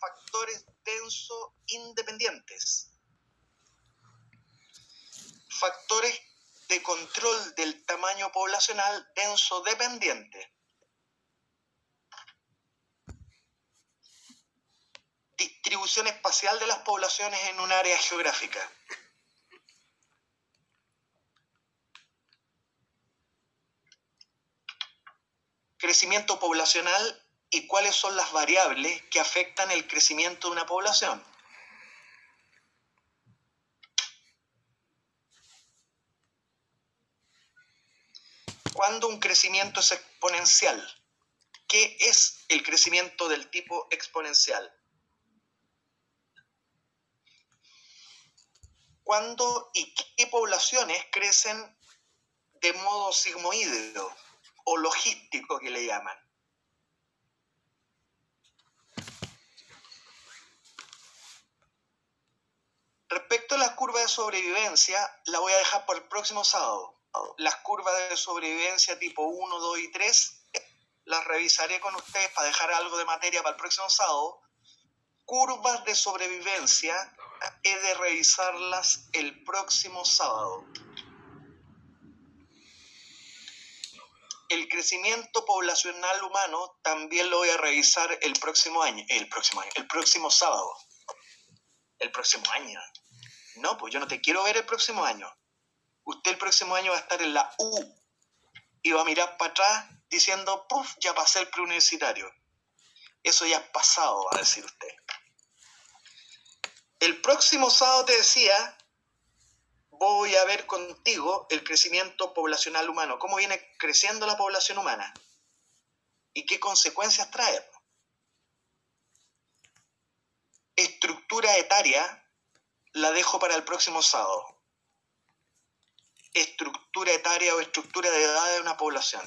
factores denso independientes. Factores de control del tamaño poblacional denso dependiente. Distribución espacial de las poblaciones en un área geográfica. Crecimiento poblacional y cuáles son las variables que afectan el crecimiento de una población. ¿Cuándo un crecimiento es exponencial? ¿Qué es el crecimiento del tipo exponencial? ¿Cuándo y qué poblaciones crecen de modo sigmoideo o logístico que le llaman? Respecto a las curvas de sobrevivencia, la voy a dejar por el próximo sábado. Las curvas de sobrevivencia tipo 1, 2 y 3 las revisaré con ustedes para dejar algo de materia para el próximo sábado. Curvas de sobrevivencia he de revisarlas el próximo sábado. El crecimiento poblacional humano también lo voy a revisar el próximo sábado. El próximo año. No, pues yo no te quiero ver el próximo año. Usted el próximo año va a estar en la U y va a mirar para atrás diciendo, puf, ya pasé el preuniversitario. Eso ya es pasado, va a decir usted. El próximo sábado, te decía, voy a ver contigo el crecimiento poblacional humano, cómo viene creciendo la población humana y qué consecuencias trae. Estructura etaria la dejo para el próximo sábado. Estructura etaria o estructura de edad de una población.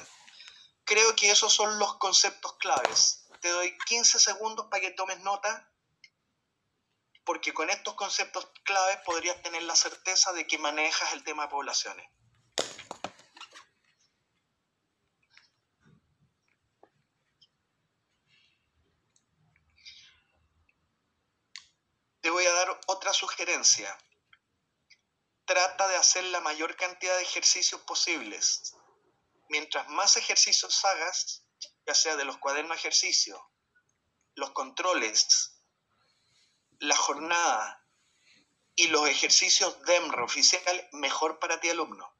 Creo que esos son los conceptos claves. Te doy 15 segundos para que tomes nota, porque con estos conceptos claves podrías tener la certeza de que manejas el tema de poblaciones. Te voy a dar otra sugerencia. Trata de hacer la mayor cantidad de ejercicios posibles. Mientras más ejercicios hagas, ya sea de los cuadernos de ejercicio, los controles, la jornada y los ejercicios DEMRE oficial, mejor para ti, alumno.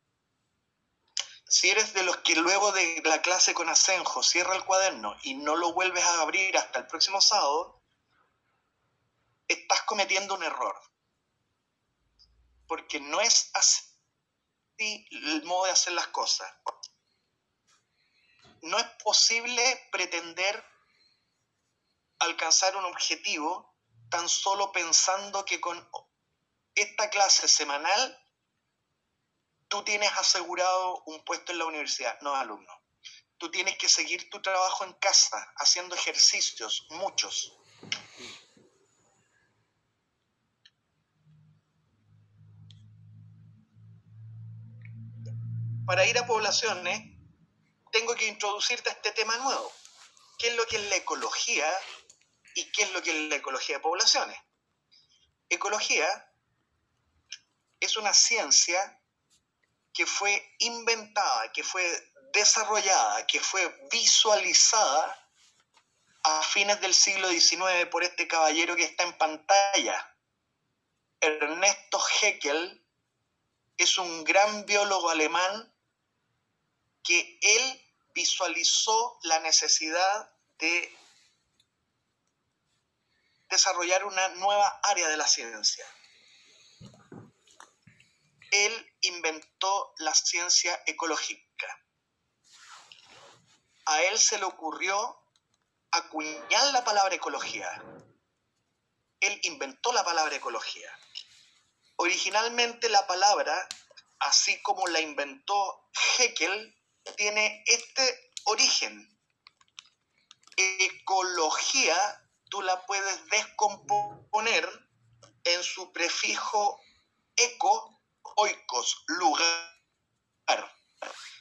Si eres de los que luego de la clase con Asenjo cierra el cuaderno y no lo vuelves a abrir hasta el próximo sábado, estás cometiendo un error. Porque no es así el modo de hacer las cosas. No es posible pretender alcanzar un objetivo tan solo pensando que con esta clase semanal tú tienes asegurado un puesto en la universidad. No, alumno. Tú tienes que seguir tu trabajo en casa, haciendo ejercicios, muchos. Para ir a poblaciones, tengo que introducirte a este tema nuevo. ¿Qué es lo que es la ecología y qué es lo que es la ecología de poblaciones? Ecología es una ciencia que fue inventada, que fue desarrollada, que fue visualizada a fines del siglo XIX por este caballero que está en pantalla. Ernesto Haeckel es un gran biólogo alemán que él visualizó la necesidad de desarrollar una nueva área de la ciencia. Él inventó la ciencia ecológica. A él se le ocurrió acuñar la palabra ecología. Él inventó la palabra ecología. Originalmente la palabra, así como la inventó Haeckel, tiene este origen. Ecología tú la puedes descomponer en su prefijo eco, oikos, lugar.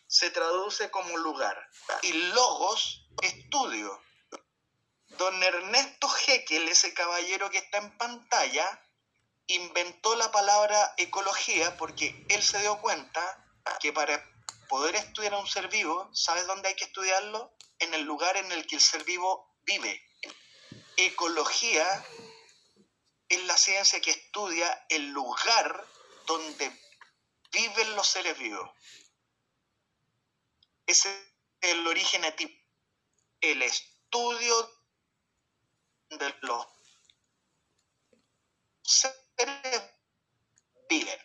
Se traduce como lugar. Y logos, estudio. Don Ernesto Haeckel, ese caballero que está en pantalla, inventó la palabra ecología porque él se dio cuenta que para poder estudiar a un ser vivo, ¿sabes dónde hay que estudiarlo? En el lugar en el que el ser vivo vive. Ecología es la ciencia que estudia el lugar donde viven los seres vivos. Ese es el origen etípico. El estudio de los seres viven.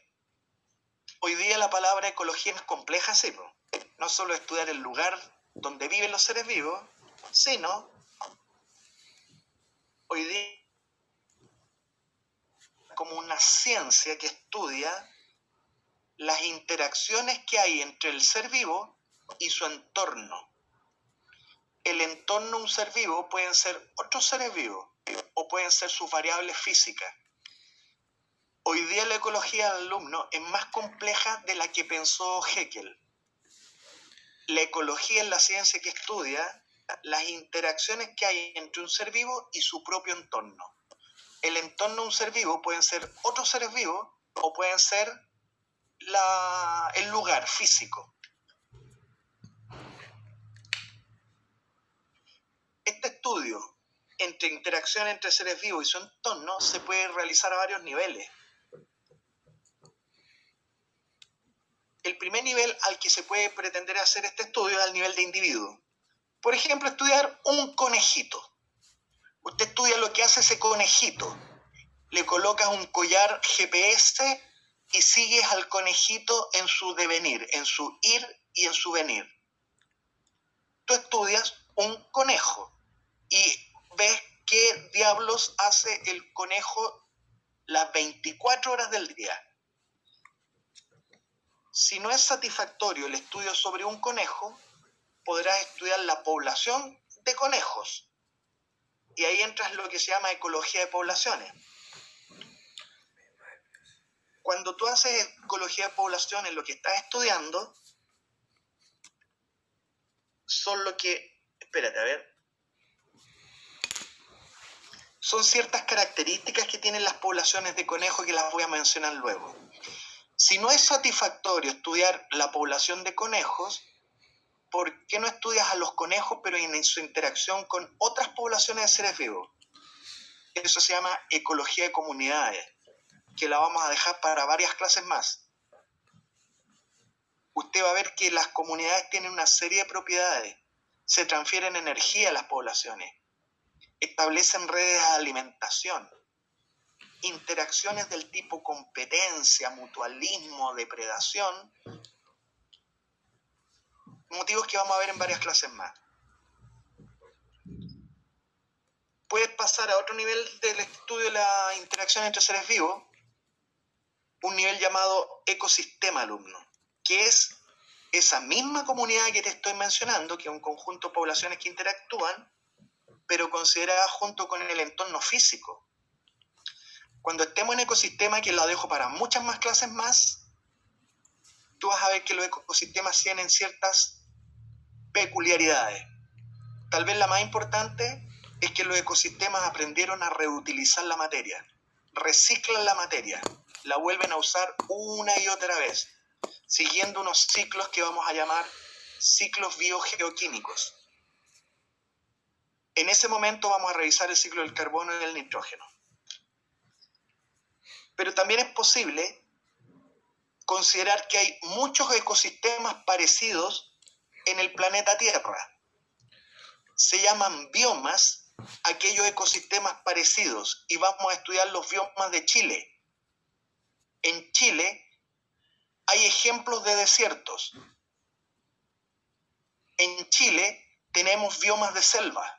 Hoy día la palabra ecología es compleja, sí, no solo estudiar el lugar donde viven los seres vivos, sino hoy día como una ciencia que estudia las interacciones que hay entre el ser vivo y su entorno. El entorno de un ser vivo pueden ser otros seres vivos o pueden ser sus variables físicas. Hoy día la ecología del alumno es más compleja de la que pensó Haeckel. La ecología es la ciencia que estudia las interacciones que hay entre un ser vivo y su propio entorno. El entorno de un ser vivo pueden ser otros seres vivos o pueden ser el lugar físico. Este estudio entre interacción entre seres vivos y su entorno se puede realizar a varios niveles. El primer nivel al que se puede pretender hacer este estudio es al nivel de individuo. Por ejemplo, estudiar un conejito. Usted estudia lo que hace ese conejito. Le colocas un collar GPS y sigues al conejito en su devenir, en su ir y en su venir. Tú estudias un conejo y ves qué diablos hace el conejo las 24 horas del día. Si no es satisfactorio el estudio sobre un conejo, podrás estudiar la población de conejos. Y ahí entras en lo que se llama ecología de poblaciones. Cuando tú haces ecología de poblaciones, lo que estás estudiando son lo que... Espérate, a ver. Son ciertas características que tienen las poblaciones de conejos que las voy a mencionar luego. Si no es satisfactorio estudiar la población de conejos, ¿por qué no estudias a los conejos pero en su interacción con otras poblaciones de seres vivos? Eso se llama ecología de comunidades, que la vamos a dejar para varias clases más. Usted va a ver que las comunidades tienen una serie de propiedades, se transfieren energía a las poblaciones, establecen redes de alimentación, interacciones del tipo competencia, mutualismo, depredación, motivos que vamos a ver en varias clases más. Puedes pasar a otro nivel del estudio de la interacción entre seres vivos, un nivel llamado ecosistema alumno, que es esa misma comunidad que te estoy mencionando, que es un conjunto de poblaciones que interactúan, pero considerada junto con el entorno físico. Cuando estemos en ecosistema, que lo dejo para muchas más clases más, tú vas a ver que los ecosistemas tienen ciertas peculiaridades. Tal vez la más importante es que los ecosistemas aprendieron a reutilizar la materia, reciclan la materia, la vuelven a usar una y otra vez, siguiendo unos ciclos que vamos a llamar ciclos biogeoquímicos. En ese momento vamos a revisar el ciclo del carbono y del nitrógeno. Pero también es posible considerar que hay muchos ecosistemas parecidos en el planeta Tierra. Se llaman biomas aquellos ecosistemas parecidos y vamos a estudiar los biomas de Chile. En Chile hay ejemplos de desiertos. En Chile tenemos biomas de selva.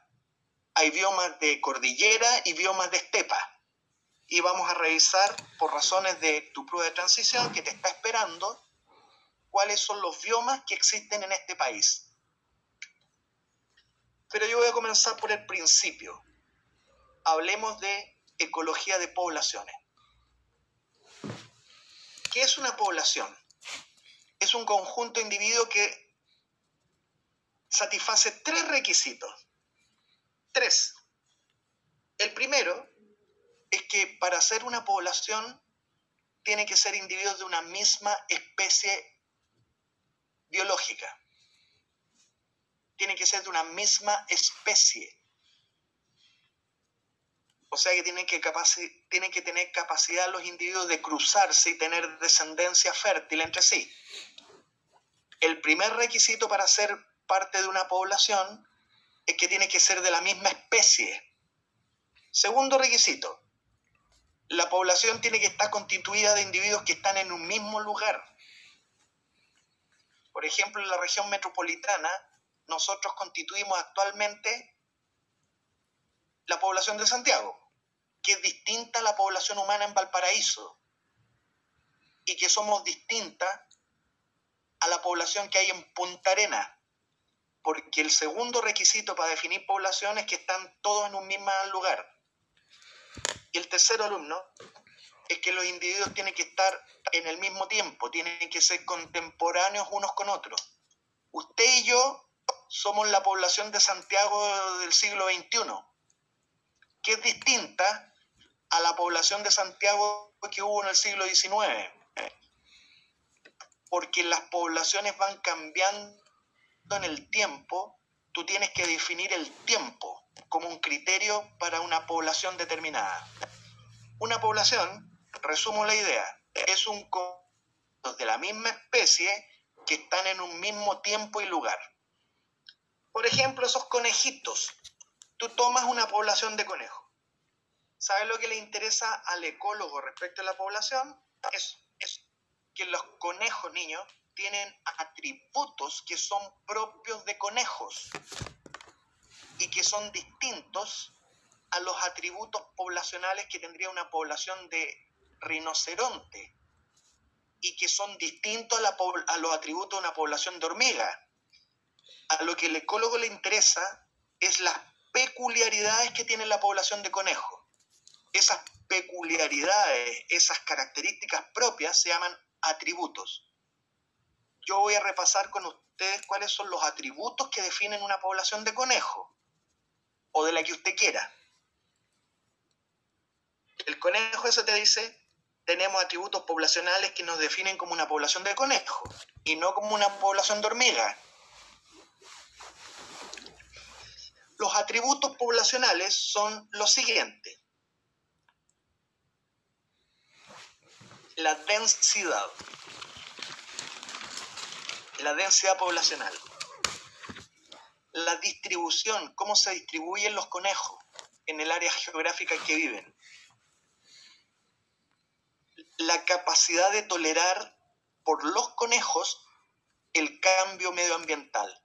Hay biomas de cordillera y biomas de estepa. Y vamos a revisar, por razones de tu prueba de transición que te está esperando, cuáles son los biomas que existen en este país. Pero yo voy a comenzar por el principio. Hablemos de ecología de poblaciones. ¿Qué es una población? Es un conjunto de individuos que satisface tres requisitos. Tres. El primero es que para ser una población tiene que ser individuos de una misma especie biológica. Tiene que ser de una misma especie. O sea que tienen que tener capacidad los individuos de cruzarse y tener descendencia fértil entre sí. El primer requisito para ser parte de una población es que tiene que ser de la misma especie. Segundo requisito, la población tiene que estar constituida de individuos que están en un mismo lugar. Por ejemplo, en la región metropolitana, nosotros constituimos actualmente la población de Santiago, que es distinta a la población humana en Valparaíso, y que somos distintas a la población que hay en Punta Arenas, porque el segundo requisito para definir población es que están todos en un mismo lugar. Y el tercer alumno es que los individuos tienen que estar en el mismo tiempo, tienen que ser contemporáneos unos con otros. Usted y yo somos la población de Santiago del siglo XXI, que es distinta a la población de Santiago que hubo en el siglo XIX, porque las poblaciones van cambiando en el tiempo. Tú tienes que definir el tiempo como un criterio para una población determinada. Una población, resumo la idea, es un conjunto de la misma especie que están en un mismo tiempo y lugar. Por ejemplo, esos conejitos. Tú tomas una población de conejos. ¿Sabes lo que le interesa al ecólogo respecto a la población? Es que los conejos, niños, tienen atributos que son propios de conejos y que son distintos a los atributos poblacionales que tendría una población de rinoceronte y que son distintos a los atributos de una población de hormiga. A lo que el ecólogo le interesa es las peculiaridades que tiene la población de conejos. Esas peculiaridades, esas características propias se llaman atributos. Yo voy a repasar con ustedes cuáles son los atributos que definen una población de conejos, o de la que usted quiera. El conejo, eso te dice, tenemos atributos poblacionales que nos definen como una población de conejos y no como una población de hormigas. Los atributos poblacionales son los siguientes. La densidad poblacional. La distribución, cómo se distribuyen los conejos en el área geográfica en que viven. La capacidad de tolerar por los conejos el cambio medioambiental.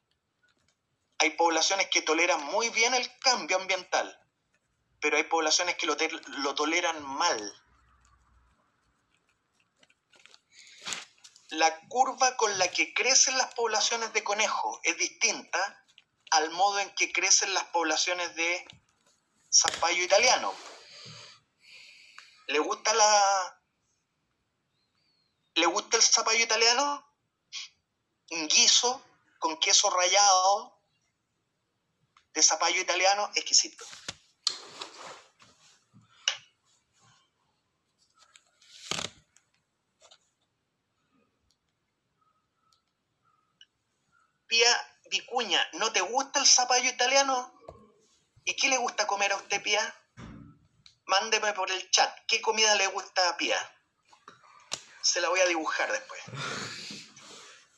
Hay poblaciones que toleran muy bien el cambio ambiental, pero hay poblaciones que lo toleran mal. La curva con la que crecen las poblaciones de conejos es distinta al modo en que crecen las poblaciones de zapallo italiano. ¿Le gusta el zapallo italiano? Un guiso con queso rallado de zapallo italiano, exquisito. Pía Vicuña, ¿no te gusta el zapallo italiano? ¿Y qué le gusta comer a usted, Pía? Mándeme por el chat, ¿qué comida le gusta a Pía? Se la voy a dibujar después.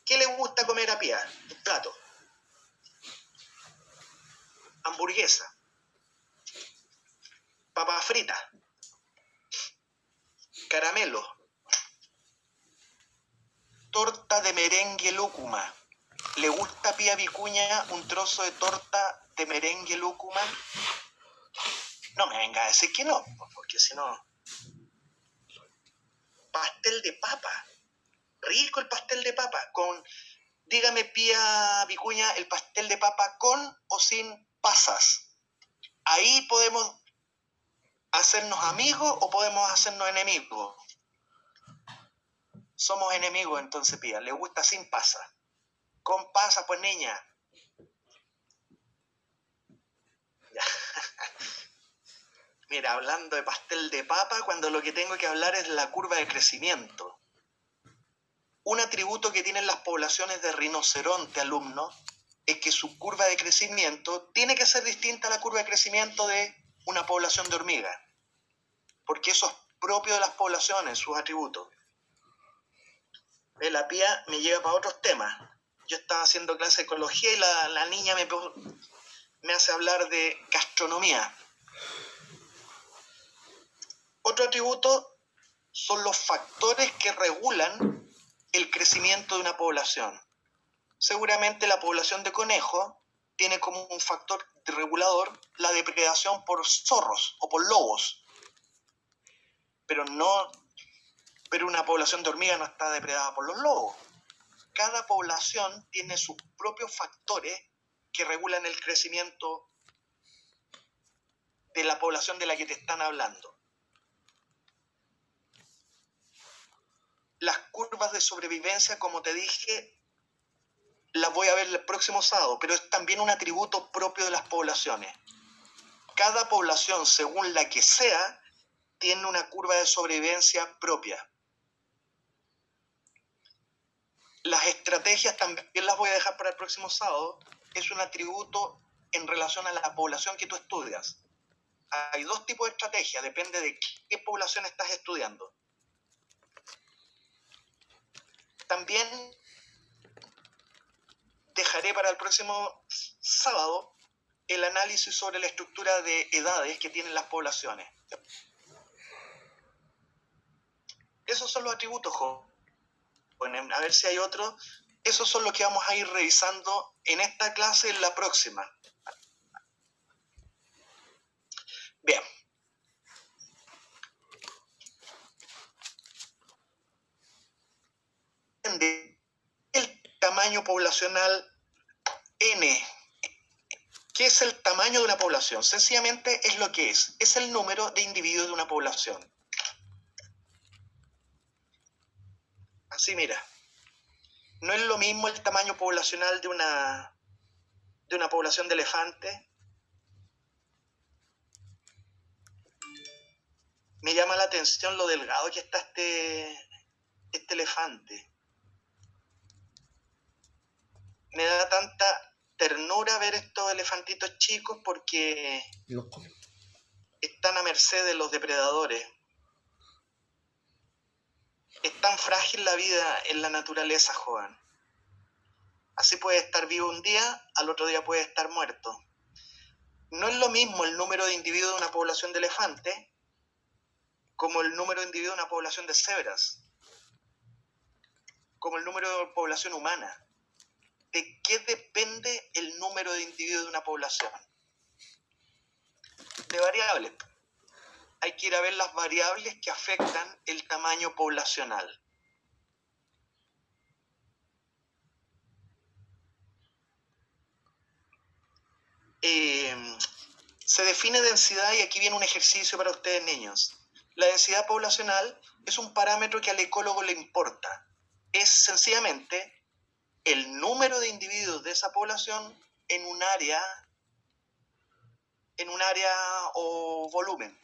¿Qué le gusta comer a Pía? Un plato. Hamburguesa. Papa frita. Caramelo. Torta de merengue lúcuma. ¿Le gusta a Pía Vicuña un trozo de torta de merengue lúcuma? No me venga a decir que no, porque si no... Pastel de papa. Rico el pastel de papa. Dígame, Pía Vicuña, ¿el pastel de papa con o sin pasas? Ahí podemos hacernos amigos o podemos hacernos enemigos. Somos enemigos entonces, Pía. ¿Le gusta sin pasas? Con pasas, pues, niña. Ya. Mira, hablando de pastel de papa, cuando lo que tengo que hablar es la curva de crecimiento. Un atributo que tienen las poblaciones de rinoceronte, alumnos, es que su curva de crecimiento tiene que ser distinta a la curva de crecimiento de una población de hormiga, porque eso es propio de las poblaciones, sus atributos. La Pía me lleva para otros temas. Yo estaba haciendo clase de ecología y la niña me hace hablar de gastronomía. Otro atributo son los factores que regulan el crecimiento de una población. Seguramente la población de conejos tiene como un factor regulador la depredación por zorros o por lobos, pero una población de hormigas no está depredada por los lobos. Cada población tiene sus propios factores que regulan el crecimiento de la población de la que te están hablando. Las curvas de sobrevivencia, como te dije, las voy a ver el próximo sábado, pero es también un atributo propio de las poblaciones. Cada población, según la que sea, tiene una curva de sobrevivencia propia. Las estrategias también las voy a dejar para el próximo sábado. Es un atributo en relación a la población que tú estudias. Hay dos tipos de estrategias, depende de qué población estás estudiando. También dejaré para el próximo sábado el análisis sobre la estructura de edades que tienen las poblaciones. Esos son los atributos, jóvenes. A ver si hay otros. Esos son los que vamos a ir revisando en esta clase y en la próxima. Bien. El tamaño poblacional N. ¿Qué es el tamaño de una población? Sencillamente es lo que es el número de individuos de una población. Así, mira, no es lo mismo el tamaño poblacional de una población de elefantes. Me llama la atención lo delgado que está este elefante. Me da tanta ternura ver estos elefantitos chicos porque están a merced de los depredadores. Es tan frágil la vida en la naturaleza, joven. Así puede estar vivo un día, al otro día puede estar muerto. No es lo mismo el número de individuos de una población de elefantes como el número de individuos de una población de cebras, como el número de población humana. ¿De qué depende el número de individuos de una población? De variables. Hay que ir a ver las variables que afectan el tamaño poblacional. Se define densidad y aquí viene un ejercicio para ustedes, niños. La densidad poblacional es un parámetro que al ecólogo le importa. Es sencillamente el número de individuos de esa población en un área o volumen.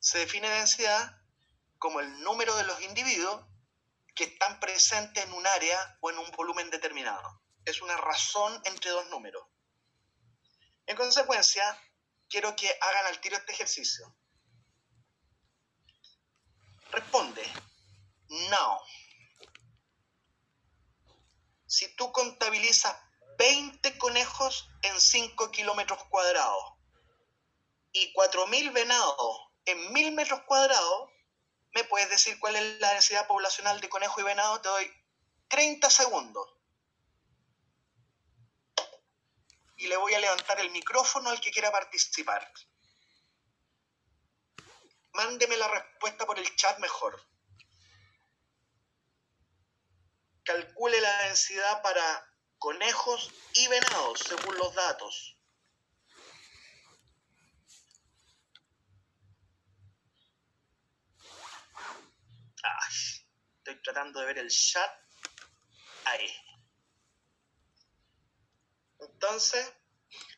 Se define densidad como el número de los individuos que están presentes en un área o en un volumen determinado. Es una razón entre dos números. En consecuencia, quiero que hagan al tiro este ejercicio. Responde, now. Si tú contabilizas 20 conejos en 5 kilómetros cuadrados y 4.000 venados en 1.000 metros cuadrados, ¿me puedes decir cuál es la densidad poblacional de conejo y venado? Te doy 30 segundos. Y le voy a levantar el micrófono al que quiera participar. Mándeme la respuesta por el chat mejor. Calcule la densidad para conejos y venados según los datos. Estoy tratando de ver el chat. Ahí. Entonces,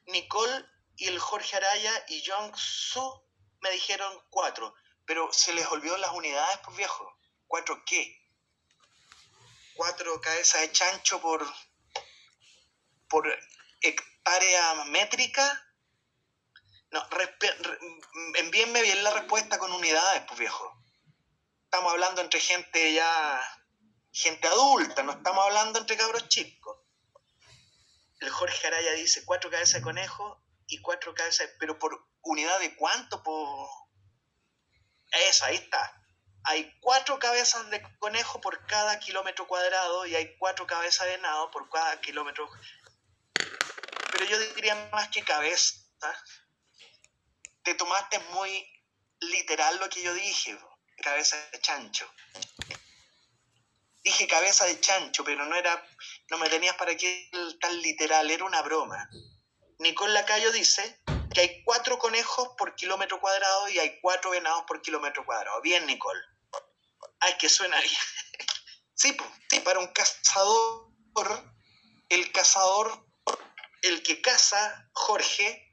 Nicole y el Jorge Araya y Jong Su me dijeron 4, pero se les olvidó las unidades, pues viejo. ¿4 qué? 4 cabezas de chancho por hectárea métrica. No, envíenme bien la respuesta con unidades, pues viejo. Estamos hablando entre gente adulta, no estamos hablando entre cabros chicos. El Jorge Araya dice 4 cabezas de conejo y 4 cabezas, pero por unidad de cuánto, Eso, ahí está. Hay 4 cabezas de conejo por cada kilómetro cuadrado y hay 4 cabezas de venado por cada kilómetro. Pero yo diría más que cabeza. Te tomaste muy literal lo que yo dije, cabeza de chancho. Dije cabeza de chancho, pero no me tenías para qué tan literal, era una broma. Nicole Lacayo dice que hay 4 conejos por kilómetro cuadrado y hay 4 venados por kilómetro cuadrado. Bien, Nicole. Ay, que suena bien. Sí, para un cazador, el que caza, Jorge,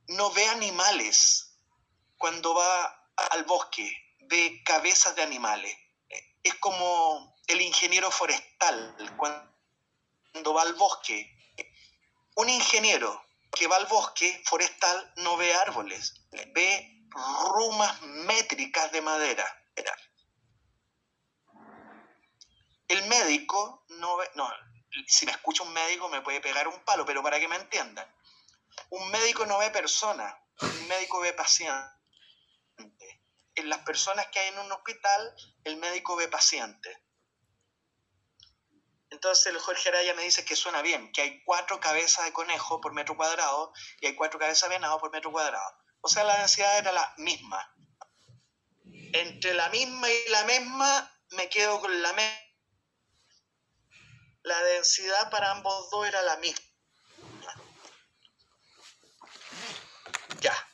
no ve animales cuando va al bosque, ve cabezas de animales. Es como el ingeniero forestal cuando va al bosque. Un ingeniero que va al bosque forestal no ve árboles, ve rumas métricas de madera. El médico no ve, no, si me escucha un médico me puede pegar un palo, pero para que me entiendan, un médico no ve personas, un médico ve pacientes. En las personas que hay en un hospital, el médico ve pacientes. Entonces el Jorge Araya me dice que suena bien, que hay 4 cabezas de conejo por metro cuadrado y hay 4 cabezas de venado por metro cuadrado. O sea, la densidad era la misma. Entre la misma y la misma, me quedo con la misma. La densidad para ambos dos era la misma. Ya.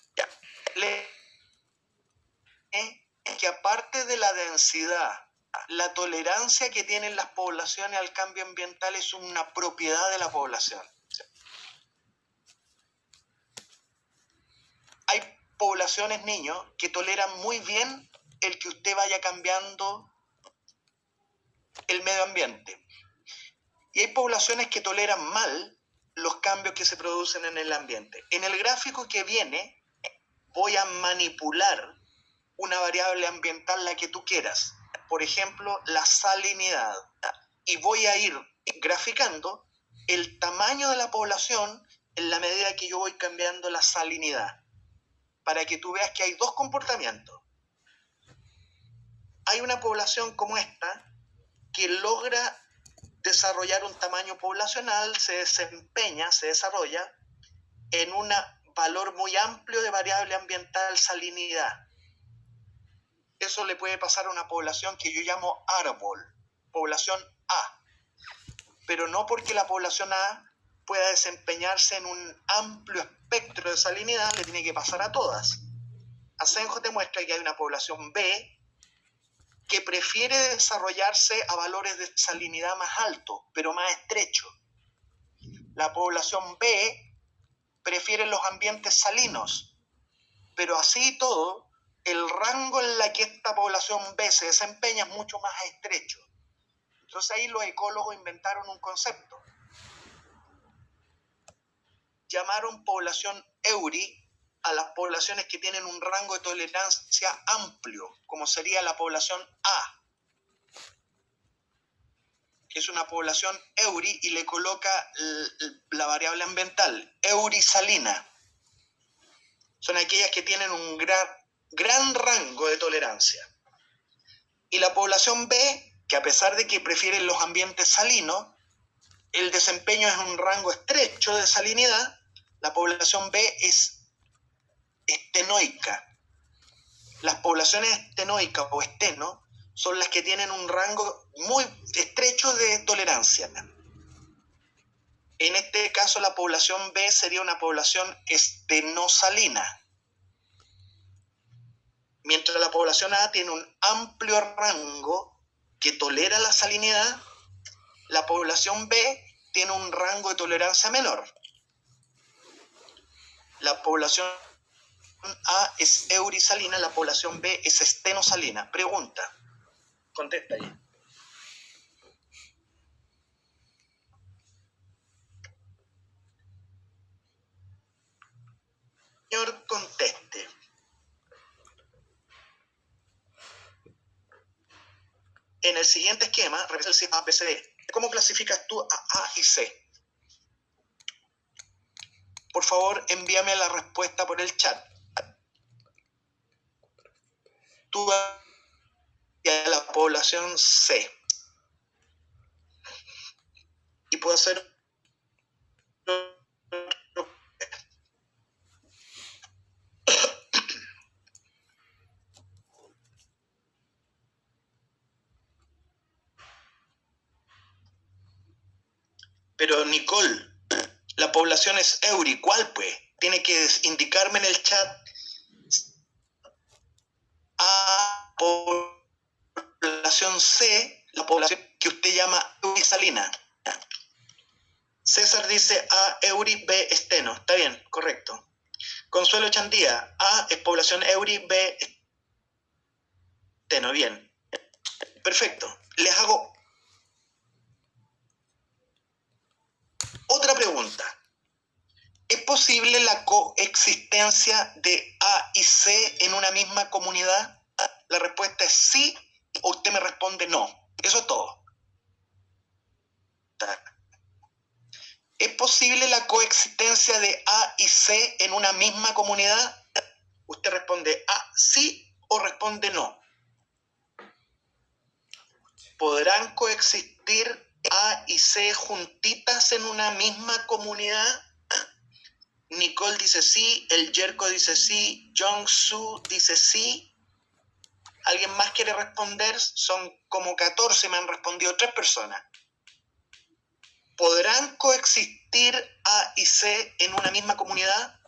Que aparte de la densidad, la tolerancia que tienen las poblaciones al cambio ambiental es una propiedad de la población. Hay poblaciones, niños, que toleran muy bien el que usted vaya cambiando el medio ambiente. Y hay poblaciones que toleran mal los cambios que se producen en el ambiente. En el gráfico que viene, voy a manipular una variable ambiental, la que tú quieras. Por ejemplo, la salinidad. Y voy a ir graficando el tamaño de la población en la medida que yo voy cambiando la salinidad. Para que tú veas que hay 2 comportamientos. Hay una población como esta que logra desarrollar un tamaño poblacional, se desarrolla en un valor muy amplio de variable ambiental salinidad. Eso le puede pasar a una población que yo llamo árbol, población A. Pero no porque la población A pueda desempeñarse en un amplio espectro de salinidad, le tiene que pasar a todas. Asenjo te muestra que hay una población B que prefiere desarrollarse a valores de salinidad más altos, pero más estrechos. La población B prefiere los ambientes salinos, pero así y todo, el rango en la que esta población B se desempeña es mucho más estrecho. Entonces ahí los ecólogos inventaron un concepto. Llamaron población EURI a las poblaciones que tienen un rango de tolerancia amplio, como sería la población A, que es una población EURI, y le coloca la variable ambiental, eurisalina. Son aquellas que tienen un gran rango de tolerancia. Y la población B, que a pesar de que prefieren los ambientes salinos, el desempeño es un rango estrecho de salinidad, la población B es estenoica. Las poblaciones estenoicas o esteno son las que tienen un rango muy estrecho de tolerancia. En este caso, la población B sería una población estenosalina, mientras la población A tiene un amplio rango que tolera la salinidad, la población B tiene un rango de tolerancia menor. La población A es eurisalina, la población B es estenosalina. Pregunta. Contesta ahí. Señor, conteste. En el siguiente esquema, revisa el sistema ABCD. ¿Cómo clasificas tú a A y C? Por favor, envíame la respuesta por el chat. Tú a la población C. Y puedo hacer... Pero Nicole, la población es Euri. ¿Cuál pues? Tiene que indicarme en el chat A población C, la población que usted llama eurisalina. César dice A Euri, B esteno. Está bien, correcto. Consuelo Chandía, A es población Euri, B esteno. Bien. Perfecto. Les hago otra pregunta. ¿Es posible la coexistencia de A y C en una misma comunidad? La respuesta es sí, o usted me responde no. Eso es todo. ¿Es posible la coexistencia de A y C en una misma comunidad? Usted responde sí o responde no. ¿Podrán coexistir A y C juntitas en una misma comunidad? Nicole dice sí, el Jerko dice sí, Jong-Soo dice sí. ¿Alguien más quiere responder? Son como 14, me han respondido 3 personas. ¿Podrán coexistir A y C en una misma comunidad?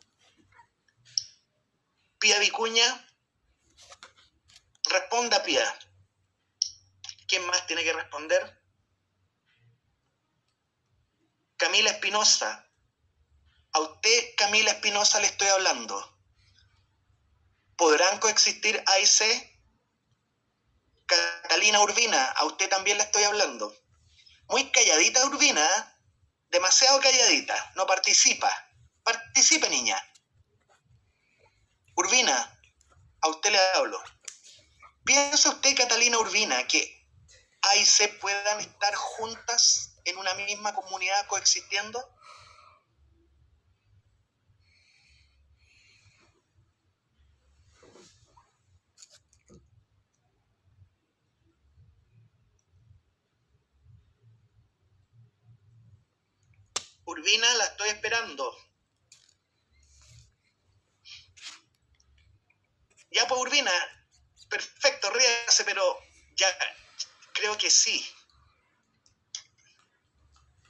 Pía Vicuña, responda Pía. ¿Quién más tiene que responder? Camila Espinosa. A usted, Camila Espinosa, le estoy hablando. ¿Podrán coexistir A y C? Catalina Urbina, a usted también le estoy hablando. Muy calladita Urbina, ¿eh? Demasiado calladita, no participa. Participe, niña. Urbina, a usted le hablo. ¿Piensa usted, Catalina Urbina, que A y C puedan estar juntas en una misma comunidad coexistiendo? Urbina, la estoy esperando. Ya, pues, Urbina, perfecto, ríase, pero ya creo que sí.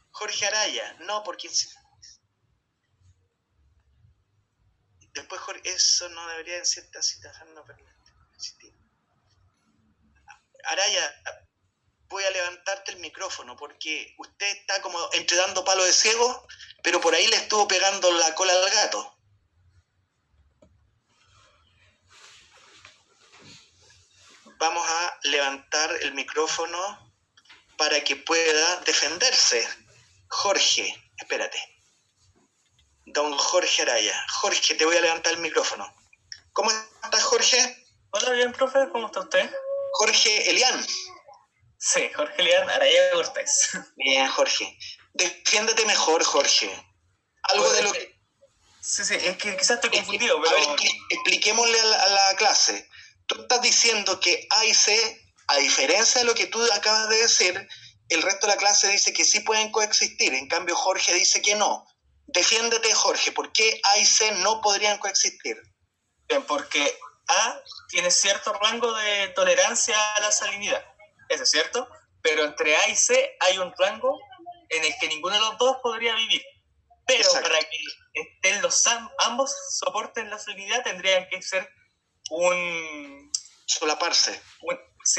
Jorge Araya, no, porque después Jorge, eso no debería en ciertas situaciones no permitir. Araya, voy a levantarte el micrófono porque usted está como entre dando palo de ciego, pero por ahí le estuvo pegando la cola al gato. Vamos a levantar el micrófono para que pueda defenderse. Jorge, espérate. Don Jorge Araya. Jorge, te voy a levantar el micrófono. ¿Cómo estás, Jorge? Hola, bien, profe. ¿Cómo está usted? Jorge Elián. Sí, Jorge Elián Araya Cortés. Bien, Jorge. Defiéndete mejor, Jorge. Algo Bueno, de lo que... Sí, es que quizás estoy confundido, pero... A ver, expliquémosle a la clase. Tú estás diciendo que A y C, a diferencia de lo que tú acabas de decir, el resto de la clase dice que sí pueden coexistir. En cambio, Jorge dice que no. Defiéndete, Jorge. ¿Por qué A y C no podrían coexistir? Bien, porque A tiene cierto rango de tolerancia a la salinidad. Eso es cierto. Pero entre A y C hay un rango en el que ninguno de los dos podría vivir. Pero exacto, para que estén ambos soporten la salinidad tendrían que ser solaparse.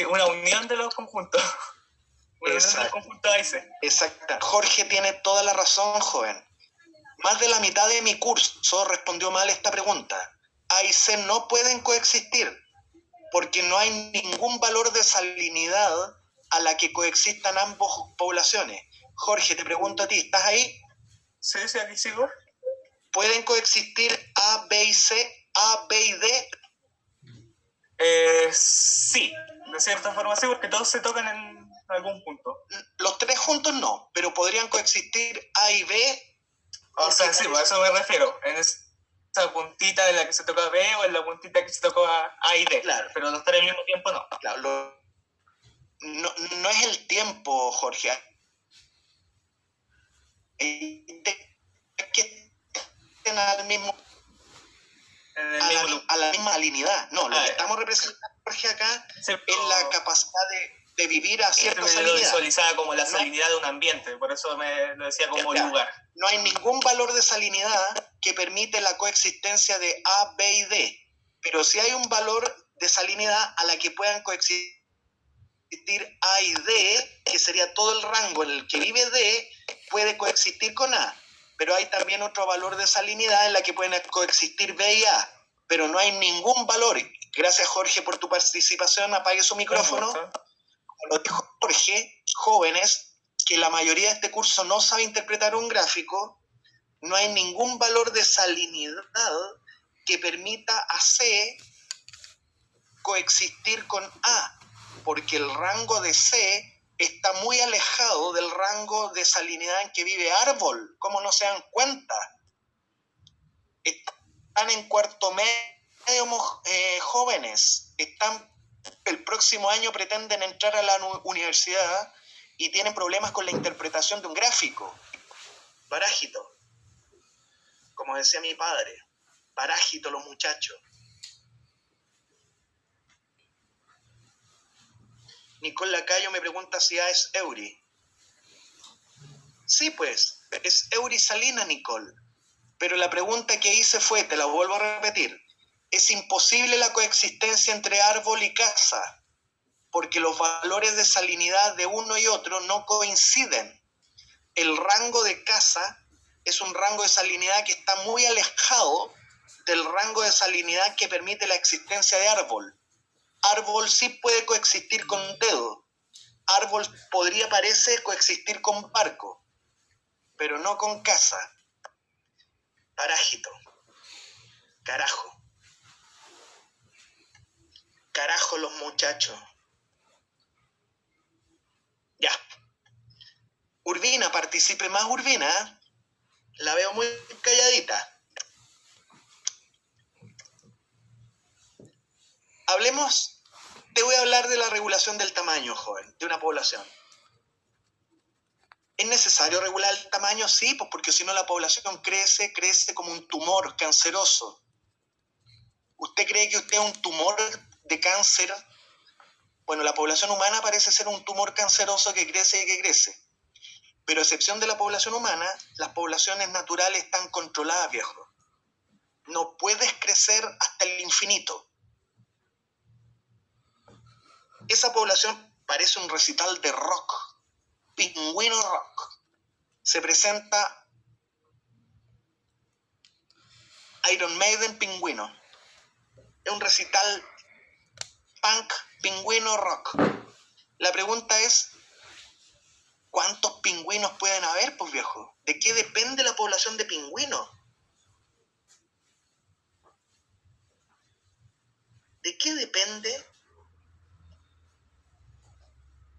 Una unión de los conjuntos. Una unión de los conjuntos A y C. Exacto. Jorge tiene toda la razón, joven. Más de la mitad de mi curso respondió mal esta pregunta. A y C no pueden coexistir, porque no hay ningún valor de salinidad a la que coexistan ambas poblaciones. Jorge, te pregunto a ti, ¿estás ahí? Sí, sí, aquí sigo. ¿Pueden coexistir A, B y C, A, B y D? Sí, de cierta forma sí, porque todos se tocan en algún punto. Los tres juntos no, pero podrían coexistir A y B. O sea, sí, a eso me refiero. En esa puntita en la que se toca B o en la puntita que se toca A y D. Claro. Pero los tres al mismo tiempo no. Claro, no es el tiempo, Jorge. Es que estén al mismo, a la misma salinidad. No, lo que estamos representando, Jorge, acá sí, es la capacidad de vivir a cierta salinidad. Lo visualizaba como la salinidad de un ambiente, por eso lo decía como lugar. No hay ningún valor de salinidad que permite la coexistencia de A, B y D, pero sí hay un valor de salinidad a la que puedan coexistir A y D, que sería todo el rango en el que vive D, puede coexistir con A. Pero hay también otro valor de salinidad en la que pueden coexistir B y A. Pero no hay ningún valor. Gracias, Jorge, por tu participación. Apague su micrófono. Como lo dijo Jorge, jóvenes, que la mayoría de este curso no sabe interpretar un gráfico, no hay ningún valor de salinidad que permita a C coexistir con A, porque el rango de C está muy alejado del rango de salinidad en que vive árbol. ¿Cómo no se dan cuenta? Están en cuarto medio, jóvenes. El próximo año pretenden entrar a la universidad y tienen problemas con la interpretación de un gráfico. Parágito. Como decía mi padre, parágito los muchachos. Nicole Lacayo me pregunta si A es Eury. Sí, pues, es Eury Salina, Nicole. Pero la pregunta que hice fue, te la vuelvo a repetir, es imposible la coexistencia entre árbol y casa, porque los valores de salinidad de uno y otro no coinciden. El rango de casa es un rango de salinidad que está muy alejado del rango de salinidad que permite la existencia de árbol. Árbol sí puede coexistir con un dedo. Árbol podría, parece, coexistir con barco, pero no con casa. Parágito. Carajo. Carajo los muchachos. Ya. Urbina, participe más, Urbina. La veo muy calladita. Hablemos, te voy a hablar de la regulación del tamaño, joven, de una población. ¿Es necesario regular el tamaño? Sí, pues porque si no la población crece como un tumor canceroso. ¿Usted cree que usted es un tumor de cáncer? Bueno, la población humana parece ser un tumor canceroso que crece y que crece. Pero a excepción de la población humana, las poblaciones naturales están controladas, viejo. No puedes crecer hasta el infinito. Esa población parece un recital de rock, Pingüino Rock. Se presenta Iron Maiden Pingüino. Es un recital punk Pingüino Rock. La pregunta es, ¿cuántos pingüinos pueden haber, pues viejo? ¿De qué depende la población de pingüinos? ¿De qué depende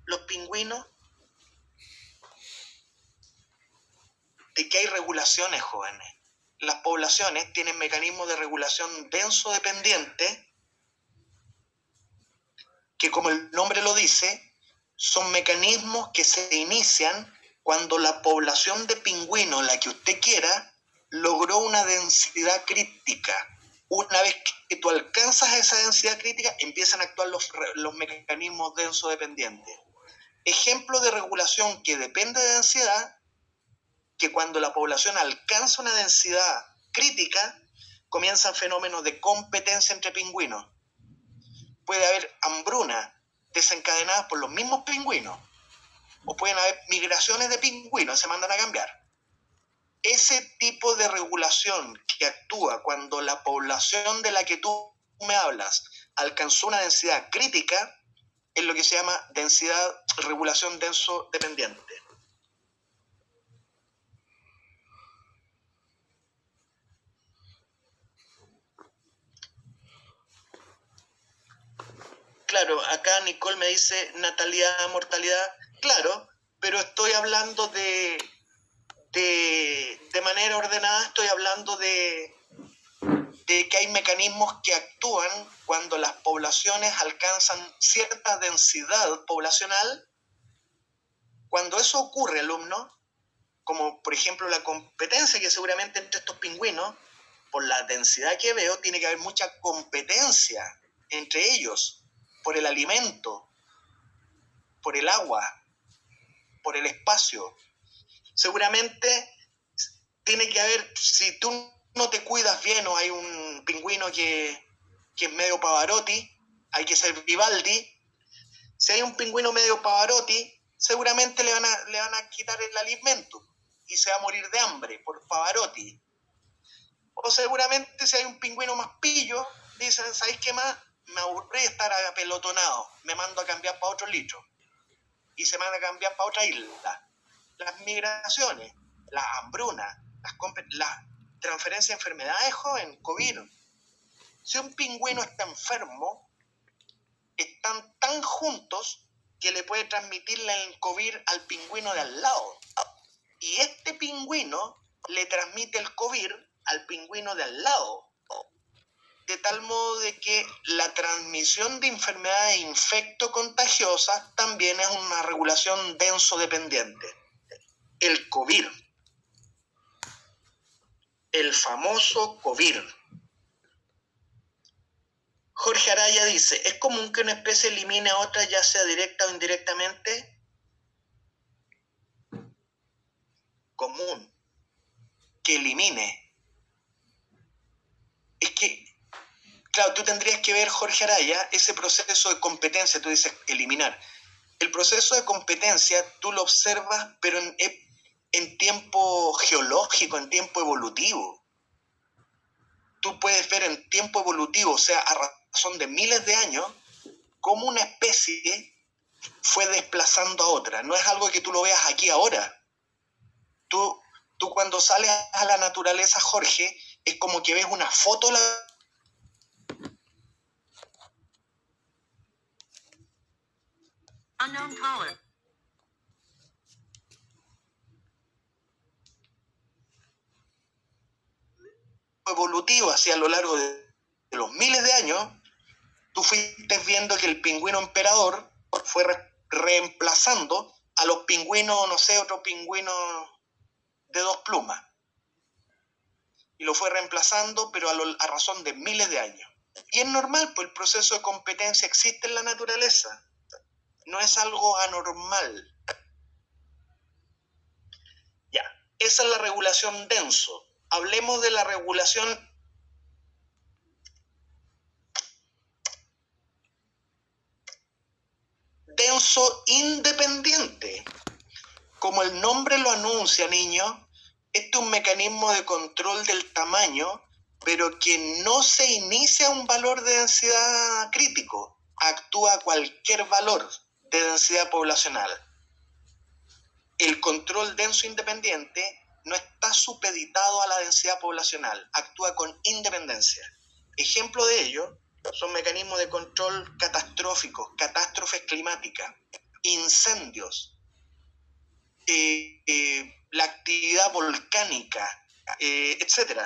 los pingüinos? De que hay regulaciones, jóvenes. Las poblaciones tienen mecanismos de regulación denso-dependiente que, como el nombre lo dice, son mecanismos que se inician cuando la población de pingüinos, la que usted quiera, logró una densidad crítica. Una vez que tú alcanzas esa densidad crítica, empiezan a actuar los mecanismos denso-dependientes. Ejemplo de regulación que depende de densidad, que cuando la población alcanza una densidad crítica, comienzan fenómenos de competencia entre pingüinos. Puede haber hambruna desencadenadas por los mismos pingüinos, o pueden haber migraciones de pingüinos, se mandan a cambiar. ese tipo de regulación que actúa cuando la población de la que tú me hablas alcanzó una densidad crítica es lo que se llama regulación denso dependiente. Claro, acá Nicole me dice natalidad, mortalidad, claro, pero estoy hablando de manera ordenada, estoy hablando de que hay mecanismos que actúan cuando las poblaciones alcanzan cierta densidad poblacional. Cuando eso ocurre, alumno, como por ejemplo la competencia que seguramente entre estos pingüinos, por la densidad que veo, tiene que haber mucha competencia entre ellos, por el alimento, por el agua, por el espacio. Seguramente tiene que haber, si tú no te cuidas bien o hay un pingüino que es medio Pavarotti, hay que ser Vivaldi. Si hay un pingüino medio Pavarotti, seguramente le van a quitar el alimento y se va a morir de hambre por Pavarotti. O seguramente si hay un pingüino más pillo, dicen, ¿sabéis qué más? Me aburrí de estar apelotonado, me mando a cambiar para otro litro. Y se van a cambiar para otra isla. Las migraciones, las hambrunas, las transferencias de enfermedades, joven, COVID. Si un pingüino está enfermo, están tan juntos que le puede transmitirle el COVID al pingüino de al lado. Y este pingüino le transmite el COVID al pingüino de al lado. De tal modo de que la transmisión de enfermedades infectocontagiosas también es una regulación denso-dependiente. El COVID. El famoso COVID. Jorge Araya dice, ¿es común que una especie elimine a otra, ya sea directa o indirectamente? Común. Que elimine. Es que, claro, tú tendrías que ver, Jorge Araya, ese proceso de competencia, tú dices eliminar. El proceso de competencia tú lo observas, pero en tiempo geológico, en tiempo evolutivo. Tú puedes ver en tiempo evolutivo, o sea, a razón de miles de años, cómo una especie fue desplazando a otra. No es algo que tú lo veas aquí ahora. Tú cuando sales a la naturaleza, Jorge, es como que ves una foto Unknown caller. evolutivo así a lo largo de los miles de años. Tú fuiste viendo que el pingüino emperador fue reemplazando a los pingüinos, no sé, otro pingüino de dos plumas. Y lo fue reemplazando, pero a razón de miles de años. Y es normal, pues el proceso de competencia existe en la naturaleza. No es algo anormal. Ya, esa es la regulación denso. Hablemos de la regulación denso independiente. Como el nombre lo anuncia, niños, este es un mecanismo de control del tamaño, pero que no se inicia a un valor de densidad crítico, actúa a cualquier valor de densidad poblacional. El control denso independiente no está supeditado a la densidad poblacional, actúa con independencia. Ejemplo de ello son mecanismos de control catastróficos, catástrofes climáticas, incendios, la actividad volcánica, etc.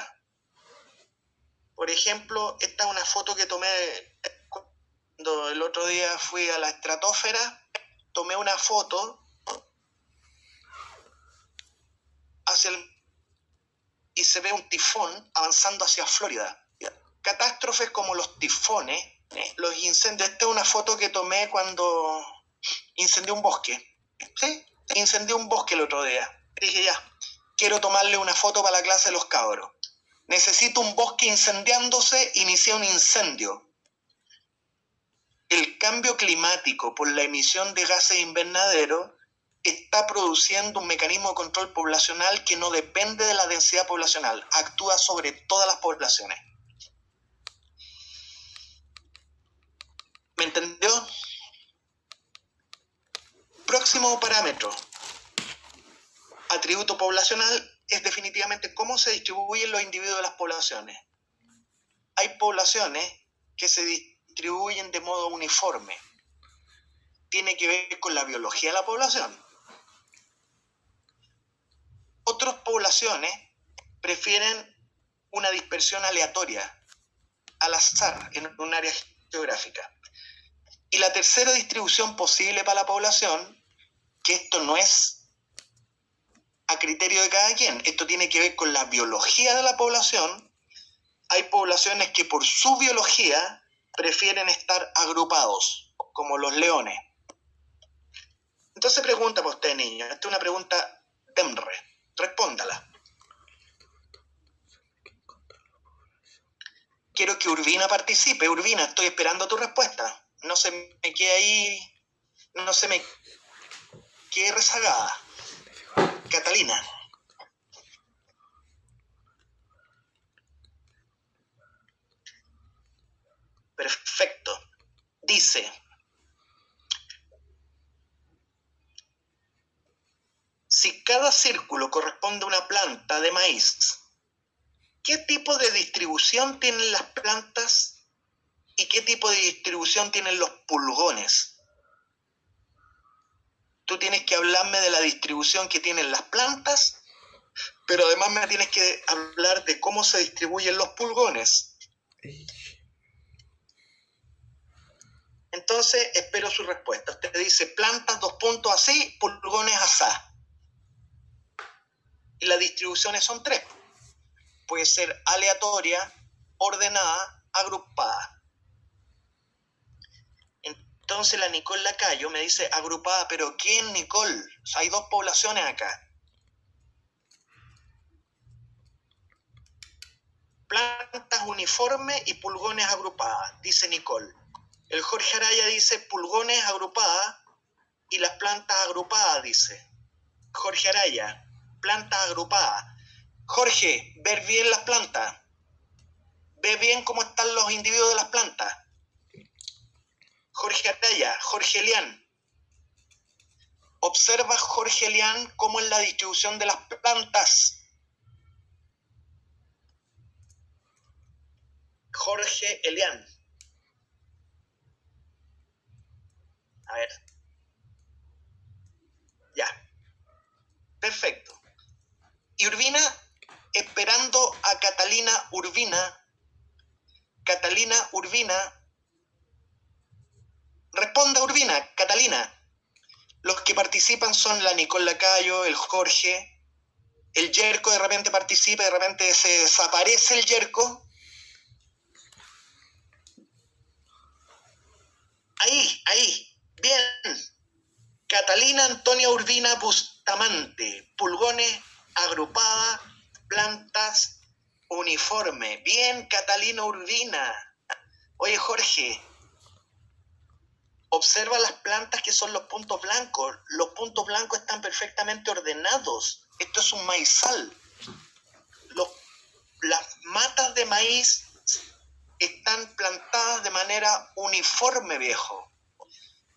Por ejemplo, esta es una foto que tomé cuando el otro día fui a la estratosfera. Tomé una foto y se ve un tifón avanzando hacia Florida. Catástrofes como los tifones, los incendios. Esta es una foto que tomé cuando incendió un bosque. ¿Sí? Incendió un bosque el otro día. Dije, ya, quiero tomarle una foto para la clase de los cabros. Necesito un bosque incendiándose, inicié un incendio. El cambio climático por la emisión de gases invernaderos está produciendo un mecanismo de control poblacional que no depende de la densidad poblacional, actúa sobre todas las poblaciones. ¿Me entendió? Próximo parámetro, atributo poblacional, es definitivamente cómo se distribuyen los individuos de las poblaciones. Hay poblaciones que se distribuyen de modo uniforme. Tiene que ver con la biología de la población. Otras poblaciones prefieren una dispersión aleatoria, al azar, en un área geográfica. Y la tercera distribución posible para la población, que esto no es a criterio de cada quien, esto tiene que ver con la biología de la población. Hay poblaciones que por su biología prefieren estar agrupados, como los leones. Entonces pregunta para usted, niño, esta es una pregunta DEMRE, respóndala. Quiero que Urbina participe. Urbina, estoy esperando tu respuesta. No se me quede ahí, no se me quede rezagada. Catalina. Perfecto. Dice, si cada círculo corresponde a una planta de maíz, ¿qué tipo de distribución tienen las plantas y qué tipo de distribución tienen los pulgones? Tú tienes que hablarme de la distribución que tienen las plantas, pero además me tienes que hablar de cómo se distribuyen los pulgones. Entonces, espero su respuesta. Usted dice plantas, así, pulgones asá. Y las distribuciones son 3. Puede ser aleatoria, ordenada, agrupada. Entonces la Nicole Lacayo me dice agrupada, pero ¿quién, Nicole? O sea, hay 2 poblaciones acá. Plantas uniformes y pulgones agrupadas, dice Nicole. El Jorge Araya dice pulgones agrupadas y las plantas agrupadas, dice. Jorge Araya, plantas agrupadas. Jorge, ver bien las plantas. Ve bien cómo están los individuos de las plantas. Jorge Araya, Jorge Elián. Observa, Jorge Elián, cómo es la distribución de las plantas. Jorge Elián. A ver. Ya. Perfecto. Y Urbina, esperando a Catalina Urbina. Catalina Urbina. Responda Urbina, Catalina. Los que participan son la Nicole Lacayo, el Jorge, el Yerko de repente participa, de repente se desaparece el Yerko. Ahí, bien. Catalina Antonia Urbina Bustamante, pulgones, agrupada, plantas, uniforme. Bien, Catalina Urbina. Oye, Jorge, observa las plantas que son los puntos blancos. Los puntos blancos están perfectamente ordenados. Esto es un maizal. Las matas de maíz están plantadas de manera uniforme, viejo.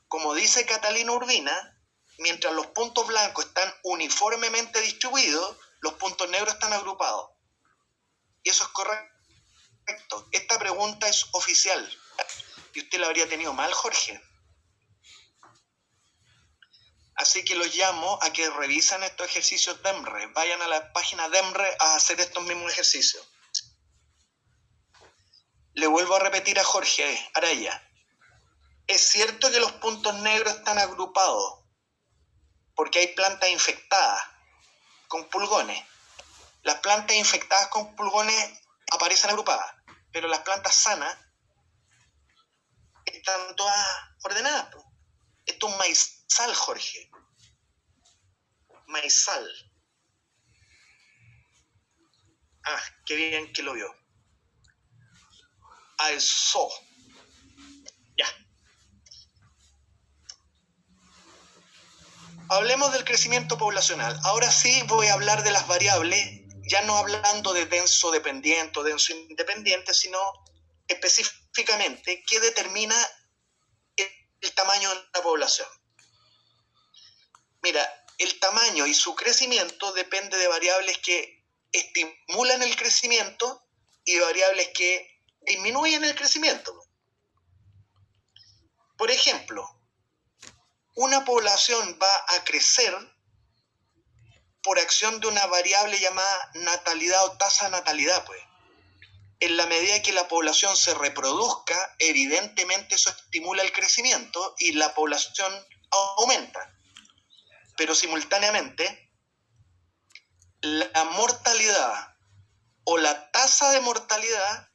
Como dice Catalina Urbina, mientras los puntos blancos están uniformemente distribuidos, los puntos negros están agrupados. Y eso es correcto. Esta pregunta es oficial. Y usted la habría tenido mal, Jorge. Así que los llamo a que revisen estos ejercicios DEMRE. Vayan a la página DEMRE a hacer estos mismos ejercicios. Le vuelvo a repetir a Jorge Araya. Es cierto que los puntos negros están agrupados porque hay plantas infectadas con pulgones. Las plantas infectadas con pulgones aparecen agrupadas, pero las plantas sanas están todas ordenadas. Esto es un maizal, Jorge. Maizal. Ah, qué bien que lo vio. Alzó. Ya. Hablemos del crecimiento poblacional. Ahora sí voy a hablar de las variables, ya no hablando de denso dependiente o denso independiente, sino específicamente qué determina el tamaño de la población. Mira, el tamaño y su crecimiento depende de variables que estimulan el crecimiento y de variables que disminuyen el crecimiento. Por ejemplo, una población va a crecer por acción de una variable llamada natalidad o tasa de natalidad, pues. En la medida que la población se reproduzca, evidentemente eso estimula el crecimiento y la población aumenta. Pero simultáneamente, la mortalidad o la tasa de mortalidad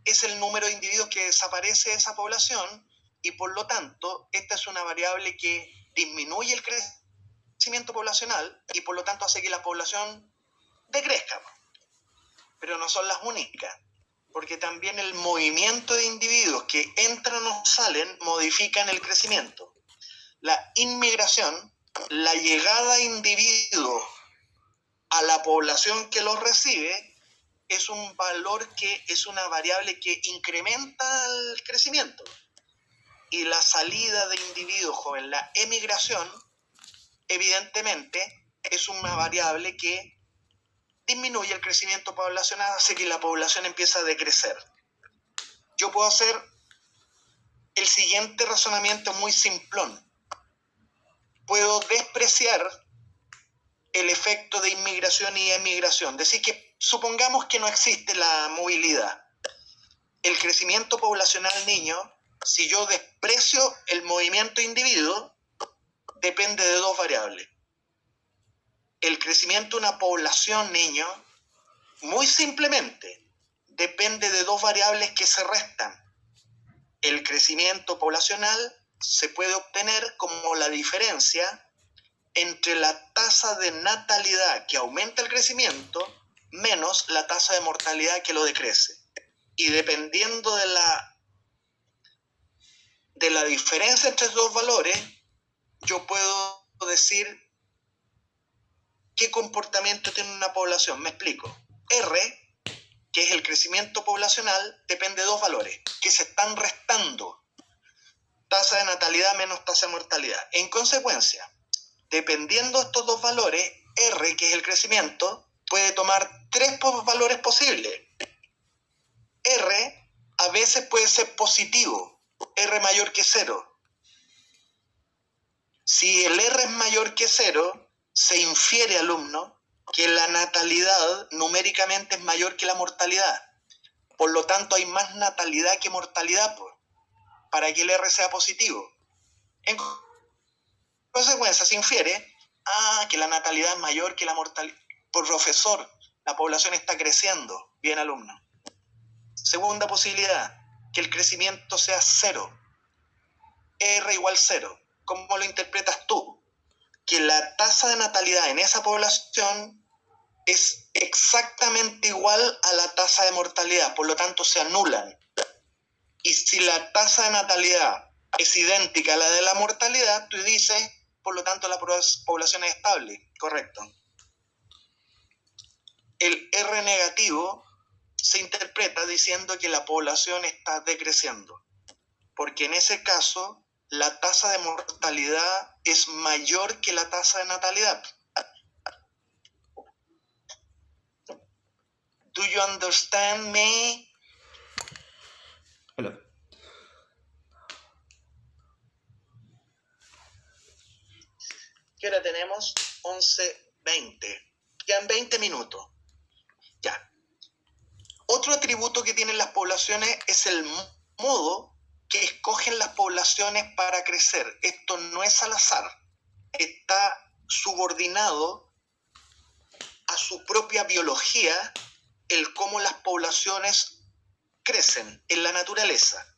es el número de individuos que desaparece de esa población y por lo tanto esta es una variable que disminuye el crecimiento poblacional y por lo tanto hace que la población decrezca. Pero no son las únicas, porque también el movimiento de individuos que entran o salen modifican el crecimiento. La inmigración, la llegada de individuos a la población que los recibe, es un valor que es una variable que incrementa el crecimiento. Y la salida de individuos joven, la emigración, evidentemente es una variable que disminuye el crecimiento poblacional, hace que la población empiece a decrecer. Yo puedo hacer el siguiente razonamiento muy simplón. Puedo despreciar el efecto de inmigración y emigración. Decir que supongamos que no existe la movilidad. El crecimiento poblacional niño, si yo desprecio el movimiento individuo, depende de dos variables. El crecimiento de una población niño, muy simplemente, depende de dos variables que se restan. El crecimiento poblacional se puede obtener como la diferencia entre la tasa de natalidad que aumenta el crecimiento menos la tasa de mortalidad que lo decrece. Y dependiendo de la diferencia entre estos dos valores, yo puedo decir qué comportamiento tiene una población. Me explico. R, que es el crecimiento poblacional, depende de dos valores que se están restando. Tasa de natalidad menos tasa de mortalidad. En consecuencia, dependiendo de estos dos valores, R, que es el crecimiento, puede tomar tres valores posibles. R a veces puede ser positivo, R mayor que 0. Si el R es mayor que 0, se infiere, alumno, que la natalidad numéricamente es mayor que la mortalidad. Por lo tanto, hay más natalidad que mortalidad, pues, para que el R sea positivo. En consecuencia, se infiere que la natalidad es mayor que la mortalidad. Por profesor, la población está creciendo. Bien, alumno. Segunda posibilidad, que el crecimiento sea 0. R igual 0. ¿Cómo lo interpretas tú? Que la tasa de natalidad en esa población es exactamente igual a la tasa de mortalidad, por lo tanto se anulan. Y si la tasa de natalidad es idéntica a la de la mortalidad, tú dices, por lo tanto la población es estable. Correcto. El R negativo se interpreta diciendo que la población está decreciendo, porque en ese caso la tasa de mortalidad es mayor que la tasa de natalidad. Do you understand me? Hola. ¿Qué hora tenemos? 11:20. Quedan 20 minutos. Ya. Otro atributo que tienen las poblaciones es el modo que escogen las poblaciones para crecer. Esto no es al azar. Está subordinado a su propia biología el cómo las poblaciones crecen en la naturaleza.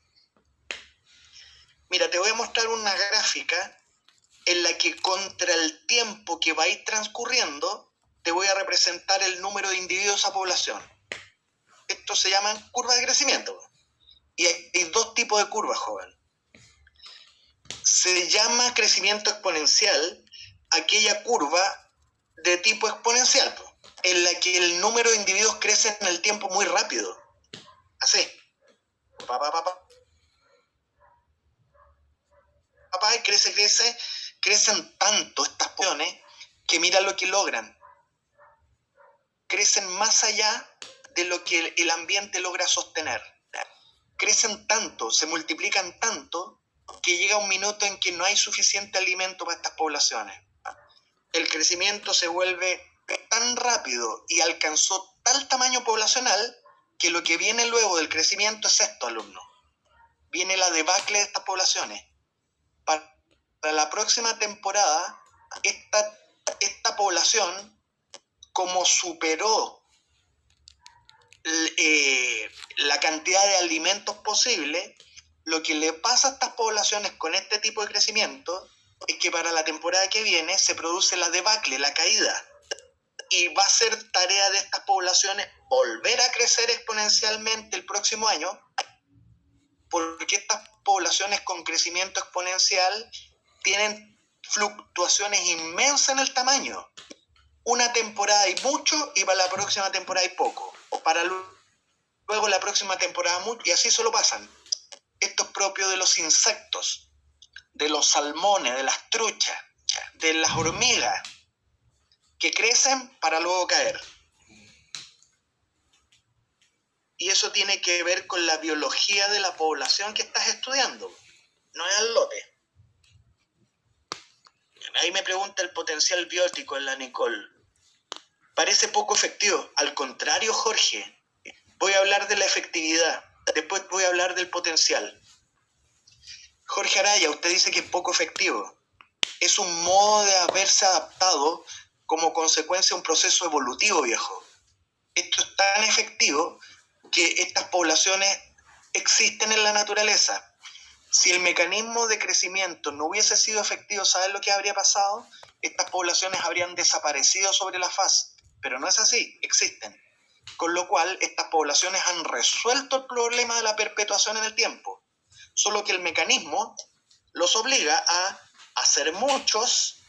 Mira, te voy a mostrar una gráfica en la que contra el tiempo que va a ir transcurriendo, te voy a representar el número de individuos de esa población. Esto se llaman curvas de crecimiento. Y hay dos tipos de curvas, joven. Se llama crecimiento exponencial aquella curva de tipo exponencial, en la que el número de individuos crece en el tiempo muy rápido. Así. Y crecen tanto estas poblaciones que mira lo que logran. Crecen más allá de lo que el ambiente logra sostener. Crecen tanto, se multiplican tanto, que llega un minuto en que no hay suficiente alimento para estas poblaciones. El crecimiento se vuelve tan rápido y alcanzó tal tamaño poblacional que lo que viene luego del crecimiento es esto, alumnos. Viene la debacle de estas poblaciones. Para la próxima temporada, esta población, como superó la cantidad de alimentos posible, lo que le pasa a estas poblaciones con este tipo de crecimiento es que para la temporada que viene se produce la debacle, la caída. Y va a ser tarea de estas poblaciones volver a crecer exponencialmente el próximo año, porque estas poblaciones con crecimiento exponencial tienen fluctuaciones inmensas en el tamaño. Una temporada hay mucho y para la próxima temporada hay poco. Para luego la próxima temporada mucho, y así solo pasan. Esto es propio de los insectos, de los salmones, de las truchas, de las hormigas, que crecen para luego caer. Y eso tiene que ver con la biología de la población que estás estudiando. No es al lote. Ahí me pregunta el potencial biótico en la Nicole. Parece poco efectivo. Al contrario, Jorge. Voy a hablar de la efectividad. Después voy a hablar del potencial. Jorge Araya, usted dice que es poco efectivo. Es un modo de haberse adaptado como consecuencia de un proceso evolutivo, viejo. Esto es tan efectivo que estas poblaciones existen en la naturaleza. Si el mecanismo de crecimiento no hubiese sido efectivo, ¿sabes lo que habría pasado? Estas poblaciones habrían desaparecido sobre la faz, pero no es así, existen. Con lo cual, estas poblaciones han resuelto el problema de la perpetuación en el tiempo, solo que el mecanismo los obliga a hacer muchos,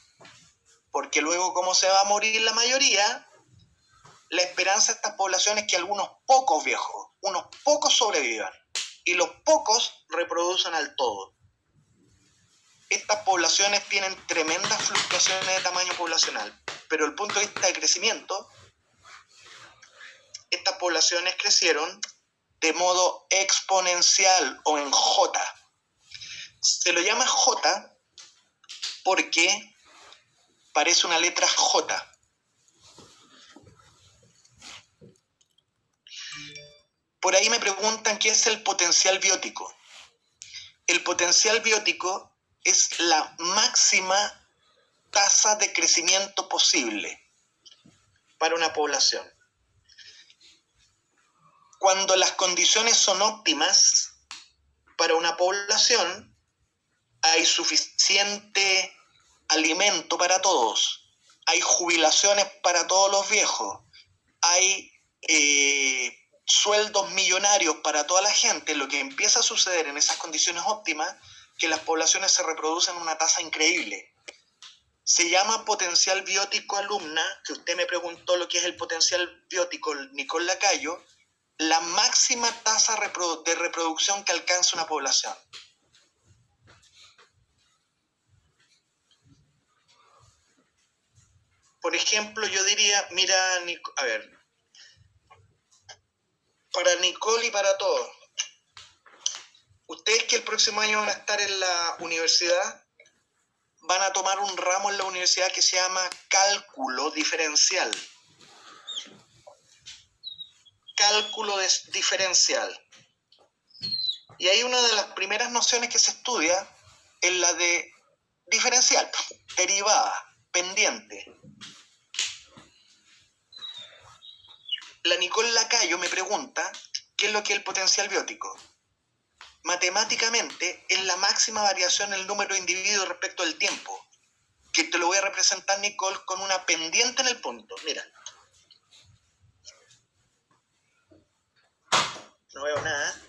porque luego, como se va a morir la mayoría, la esperanza de estas poblaciones es que algunos pocos, viejos, unos pocos sobrevivan, y los pocos reproduzcan al todo. Estas poblaciones tienen tremendas fluctuaciones de tamaño poblacional, pero desde el punto de vista de crecimiento, estas poblaciones crecieron de modo exponencial o en J. Se lo llama J porque parece una letra J. Por ahí me preguntan qué es el potencial biótico. El potencial biótico es la máxima tasa de crecimiento posible para una población. Cuando las condiciones son óptimas para una población, hay suficiente alimento para todos, hay jubilaciones para todos los viejos, hay sueldos millonarios para toda la gente. Lo que empieza a suceder en esas condiciones óptimas, que las poblaciones se reproducen a una tasa increíble. Se llama potencial biótico, alumna, que usted me preguntó lo que es el potencial biótico, Nicole Lacayo, la máxima tasa de reproducción que alcanza una población. Por ejemplo, yo diría, mira, a ver, para Nicole y para todos, ustedes que el próximo año van a estar en la universidad, van a tomar un ramo en la universidad que se llama cálculo diferencial. Cálculo diferencial. Y ahí una de las primeras nociones que se estudia es la de diferencial, derivada, pendiente. La Nicole Lacayo me pregunta qué es lo que es el potencial biótico. Matemáticamente es la máxima variación en el número de individuos respecto al tiempo, que te lo voy a representar, Nicole, con una pendiente en el punto. Mira. No veo nada.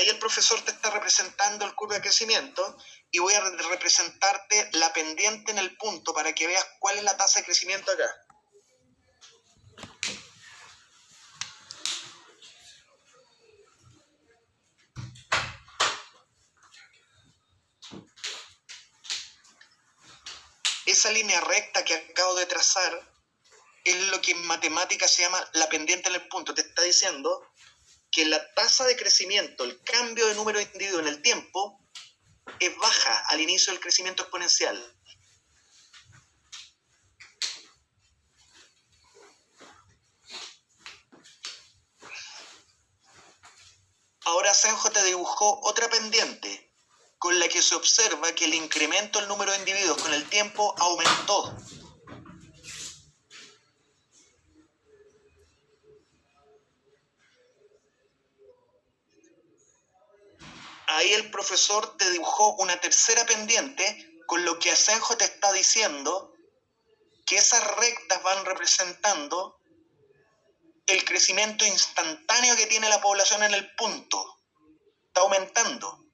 ahí el profesor te está representando el curva de crecimiento y voy a representarte la pendiente en el punto para que veas cuál es la tasa de crecimiento acá. Esa línea recta que acabo de trazar es lo que en matemáticas se llama la pendiente en el punto. Te está diciendo que la tasa de crecimiento, el cambio de número de individuos en el tiempo, es baja al inicio del crecimiento exponencial. Ahora Asenjo te dibujó otra pendiente con la que se observa que el incremento del número de individuos con el tiempo aumentó. Ahí el profesor te dibujó una tercera pendiente con lo que Asenjo te está diciendo que esas rectas van representando el crecimiento instantáneo que tiene la población en el punto. Está aumentando.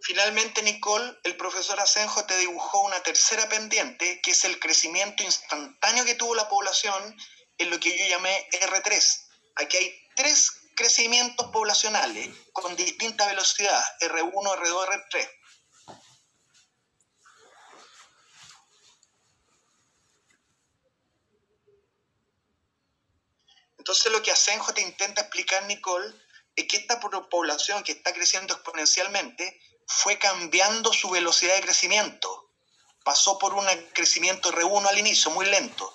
Finalmente, Nicole, el profesor Asenjo te dibujó una tercera pendiente, que es el crecimiento instantáneo que tuvo la población en lo que yo llamé R3. Aquí hay 3 crecimientos poblacionales con distinta velocidad, R1, R2, R3. Entonces lo que Asenjo te intenta explicar, Nicole, es que esta población que está creciendo exponencialmente fue cambiando su velocidad de crecimiento. Pasó por un crecimiento R1 al inicio, muy lento.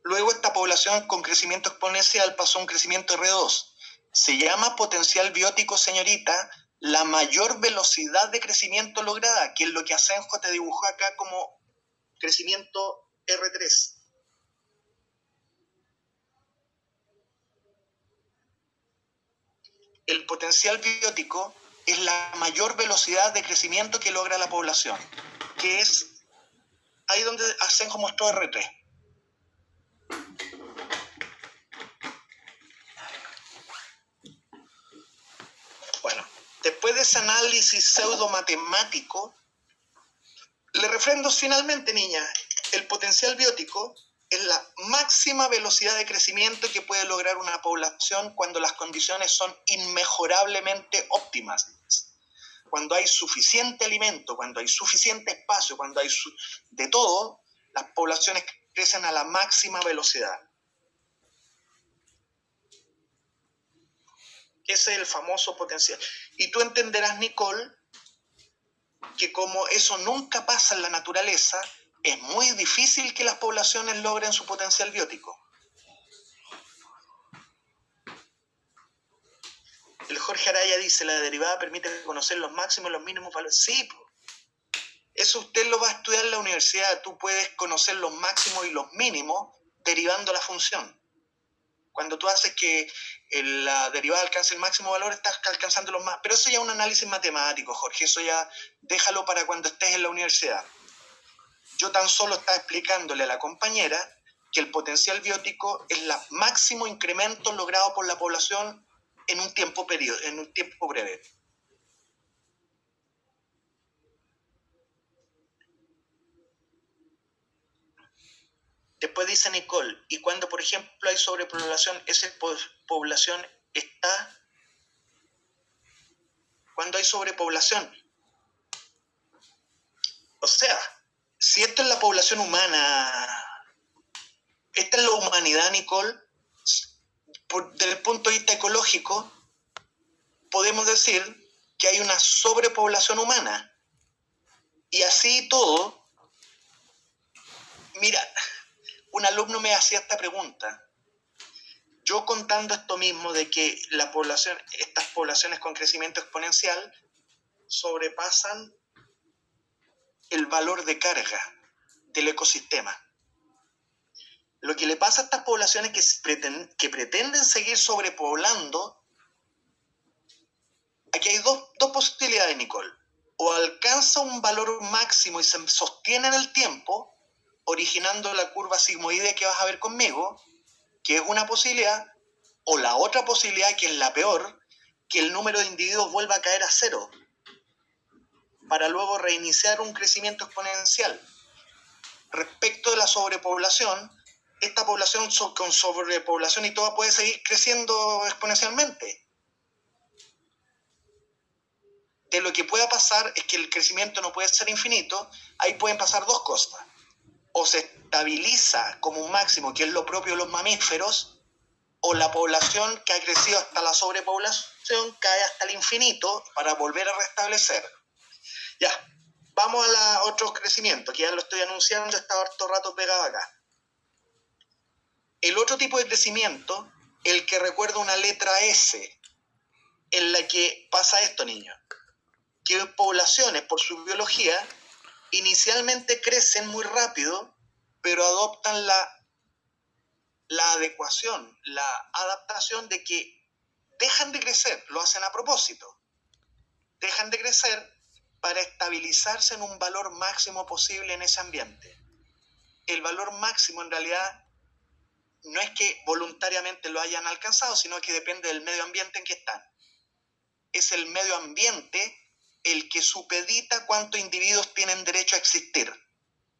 Luego esta población con crecimiento exponencial pasó a un crecimiento R2. Se llama potencial biótico, señorita, la mayor velocidad de crecimiento lograda, que es lo que Asenjo te dibujó acá como crecimiento R3. El potencial biótico es la mayor velocidad de crecimiento que logra la población, que es ahí donde Asenjo mostró R3. Bueno, después de ese análisis pseudo-matemático, le refrendo finalmente, niña, el potencial biótico es la máxima velocidad de crecimiento que puede lograr una población cuando las condiciones son inmejorablemente óptimas. Cuando hay suficiente alimento, cuando hay suficiente espacio, cuando hay de todo, las poblaciones crecen a la máxima velocidad. Ese es el famoso potencial. Y tú entenderás, Nicole, que como eso nunca pasa en la naturaleza, es muy difícil que las poblaciones logren su potencial biótico. El Jorge Araya dice, la derivada permite conocer los máximos y los mínimos valores. Sí, eso usted lo va a estudiar en la universidad. Tú puedes conocer los máximos y los mínimos derivando la función. Cuando tú haces que la derivada alcance el máximo valor, estás alcanzando los más. Pero eso ya es un análisis matemático, Jorge. Eso ya déjalo para cuando estés en la universidad. Yo tan solo estaba explicándole a la compañera que el potencial biótico es el máximo incremento logrado por la población en un tiempo breve. Después dice Nicole, y cuando por ejemplo hay sobrepoblación, esa población está... Cuando hay sobrepoblación. O sea, si esto es la población humana, esta es la humanidad, Nicole, desde el punto de vista ecológico, podemos decir que hay una sobrepoblación humana. Y así todo, Mira, un alumno me hacía esta pregunta. Yo contando esto mismo de que estas poblaciones con crecimiento exponencial sobrepasan el valor de carga del ecosistema. Lo que le pasa a estas poblaciones que pretenden seguir sobrepoblando, aquí hay dos posibilidades, Nicole. O alcanza un valor máximo y se sostiene en el tiempo, originando la curva sigmoide que vas a ver conmigo, que es una posibilidad, o la otra posibilidad, que es la peor, que el número de individuos vuelva a caer a cero, para luego reiniciar un crecimiento exponencial. Respecto de la sobrepoblación, esta población con sobrepoblación y todo puede seguir creciendo exponencialmente. De lo que pueda pasar es que el crecimiento no puede ser infinito. Ahí pueden pasar dos cosas. O se estabiliza como un máximo, que es lo propio de los mamíferos, o la población que ha crecido hasta la sobrepoblación cae hasta el infinito para volver a restablecer. Ya, vamos a otro crecimiento, que ya lo estoy anunciando, está harto rato pegado acá. El otro tipo de crecimiento, el que recuerda una letra S, en la que pasa esto, niños, que poblaciones, por su biología, inicialmente crecen muy rápido, pero adoptan la adecuación, la adaptación de que dejan de crecer, lo hacen a propósito, dejan de crecer para estabilizarse en un valor máximo posible en ese ambiente. El valor máximo en realidad no es que voluntariamente lo hayan alcanzado, sino que depende del medio ambiente en que están. Es el medio ambiente el que supedita cuántos individuos tienen derecho a existir.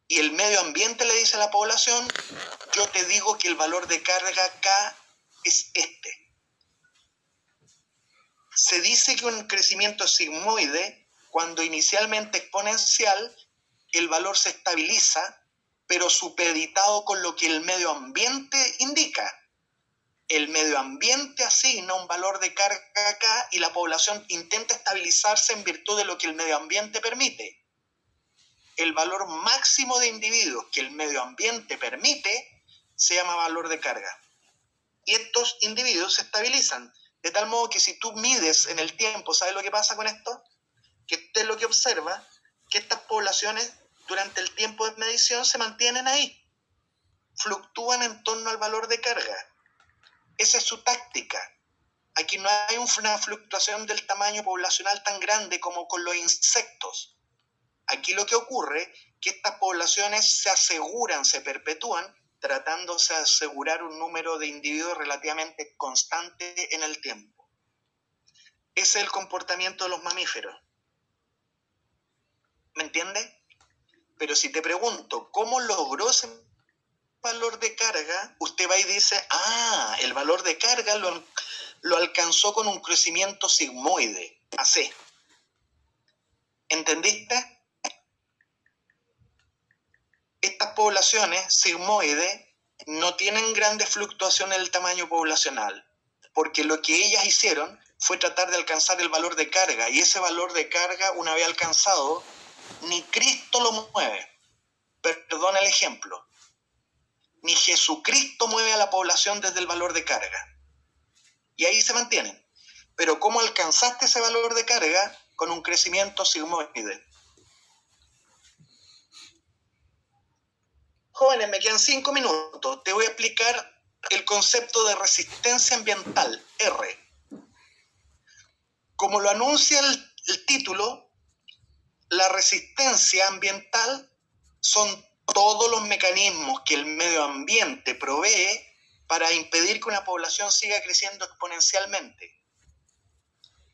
Y el medio ambiente le dice a la población, yo te digo que el valor de carga acá es este. Se dice que un crecimiento sigmoide, cuando inicialmente exponencial, el valor se estabiliza, pero supeditado con lo que el medio ambiente indica. El medio ambiente asigna un valor de carga acá y la población intenta estabilizarse en virtud de lo que el medio ambiente permite. El valor máximo de individuos que el medio ambiente permite se llama valor de carga. Y estos individuos se estabilizan, de tal modo que si tú mides en el tiempo, ¿sabes lo que pasa con esto? Que usted lo que observa, que estas poblaciones durante el tiempo de medición se mantienen ahí, fluctúan en torno al valor de carga. Esa es su táctica. Aquí no hay una fluctuación del tamaño poblacional tan grande como con los insectos. Aquí lo que ocurre es que estas poblaciones se aseguran, se perpetúan, tratándose de asegurar un número de individuos relativamente constante en el tiempo. Ese es el comportamiento de los mamíferos. ¿Me entiende? Pero si te pregunto, ¿cómo logró ese valor de carga? Usted va y dice, el valor de carga lo alcanzó con un crecimiento sigmoide, así. ¿Entendiste? Estas poblaciones sigmoides no tienen grandes fluctuaciones en el tamaño poblacional, porque lo que ellas hicieron fue tratar de alcanzar el valor de carga, y ese valor de carga, una vez alcanzado, ni Cristo lo mueve. Perdón el ejemplo. Ni Jesucristo mueve a la población desde el valor de carga. Y ahí se mantienen. Pero ¿cómo alcanzaste ese valor de carga? Con un crecimiento sigmoide. Jóvenes, me quedan 5 minutos. Te voy a explicar el concepto de resistencia ambiental, R. Como lo anuncia el título, la resistencia ambiental son todos los mecanismos que el medio ambiente provee para impedir que una población siga creciendo exponencialmente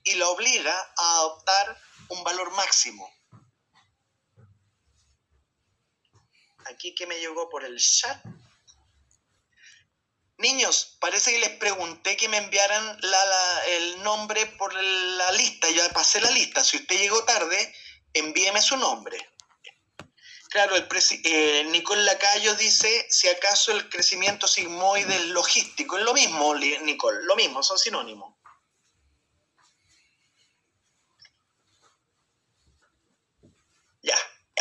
y la obliga a adoptar un valor máximo. Aquí que me llegó por el chat. Niños, parece que les pregunté que me enviaran el nombre por la lista. Ya pasé la lista. Si usted llegó tarde, envíeme su nombre. Claro, Nicole Lacayo dice, si acaso el crecimiento sigmoide es logístico. Es lo mismo, Nicole, lo mismo, son sinónimos. Ya,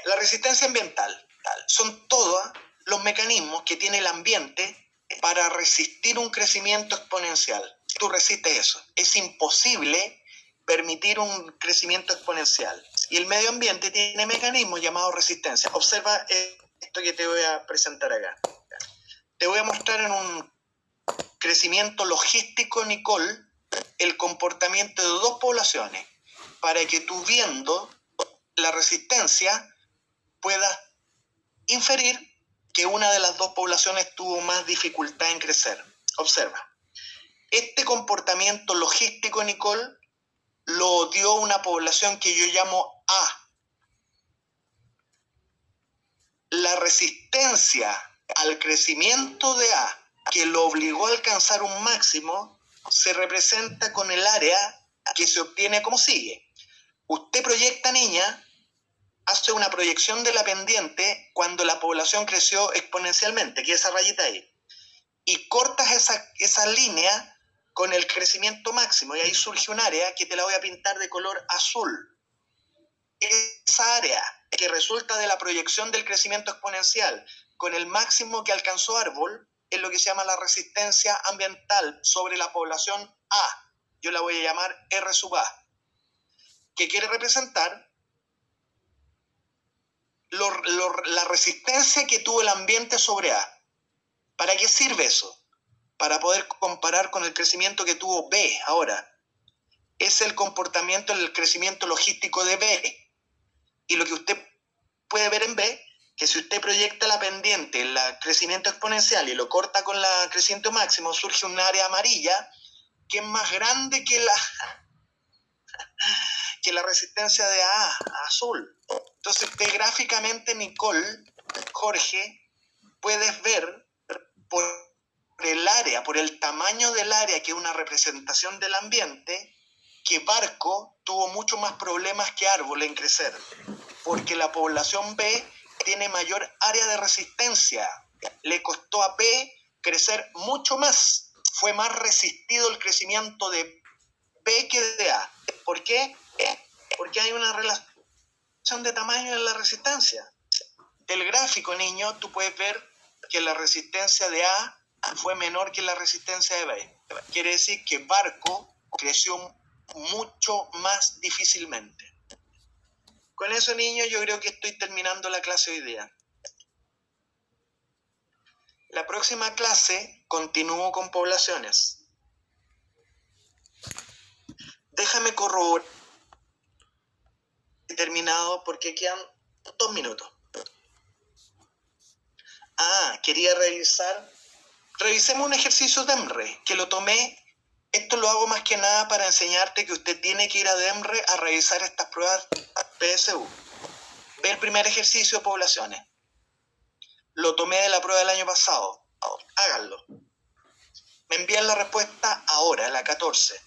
la resistencia ambiental son todas los mecanismos que tiene el ambiente para resistir un crecimiento exponencial. Tú resistes eso. Es imposible permitir un crecimiento exponencial. Y el medio ambiente tiene mecanismos llamados resistencia. Observa esto que te voy a presentar acá. Te voy a mostrar en un crecimiento logístico, Nicole, el comportamiento de dos poblaciones, para que tú, viendo la resistencia, puedas inferir que una de las dos poblaciones tuvo más dificultad en crecer. Observa. Este comportamiento logístico, Nicole, lo dio una población que yo llamo A. La resistencia al crecimiento de A, que lo obligó a alcanzar un máximo, se representa con el área que se obtiene como sigue. Usted proyecta, niña, hace una proyección de la pendiente cuando la población creció exponencialmente, que es esa rayita ahí, y cortas esa línea con el crecimiento máximo, y ahí surge un área que te la voy a pintar de color azul. Esa área que resulta de la proyección del crecimiento exponencial con el máximo que alcanzó árbol es lo que se llama la resistencia ambiental sobre la población A. Yo la voy a llamar R sub A, que quiere representar la resistencia que tuvo el ambiente sobre A. ¿Para qué sirve eso? Para poder comparar con el crecimiento que tuvo B ahora. Es el comportamiento del crecimiento logístico de B. Y lo que usted puede ver en B, que si usted proyecta la pendiente, el crecimiento exponencial, y lo corta con el crecimiento máximo, surge un área amarilla que es más grande que la resistencia de A azul. Entonces, usted gráficamente, Nicole, Jorge, puedes ver por el área, por el tamaño del área, que es una representación del ambiente, que Barco tuvo mucho más problemas que Árbol en crecer, porque la población B tiene mayor área de resistencia. Le costó a B crecer mucho más. Fue más resistido el crecimiento de B que de A. ¿Por qué? Porque hay una relación de tamaño en la resistencia. Del gráfico, niño, tú puedes ver que la resistencia de A fue menor que la resistencia de B. Quiere decir que Barco creció mucho más difícilmente. Con eso, niño, yo creo que estoy terminando la clase hoy día. La próxima clase continúo con poblaciones. Déjame corroborar terminado porque quedan 2 minutos. Quería revisar. Revisemos un ejercicio de EMRE, que lo tomé. Esto lo hago más que nada para enseñarte que usted tiene que ir a EMRE a revisar estas pruebas PSU. Ve el primer ejercicio de poblaciones. Lo tomé de la prueba del año pasado. Háganlo. Me envían la respuesta ahora, la 14.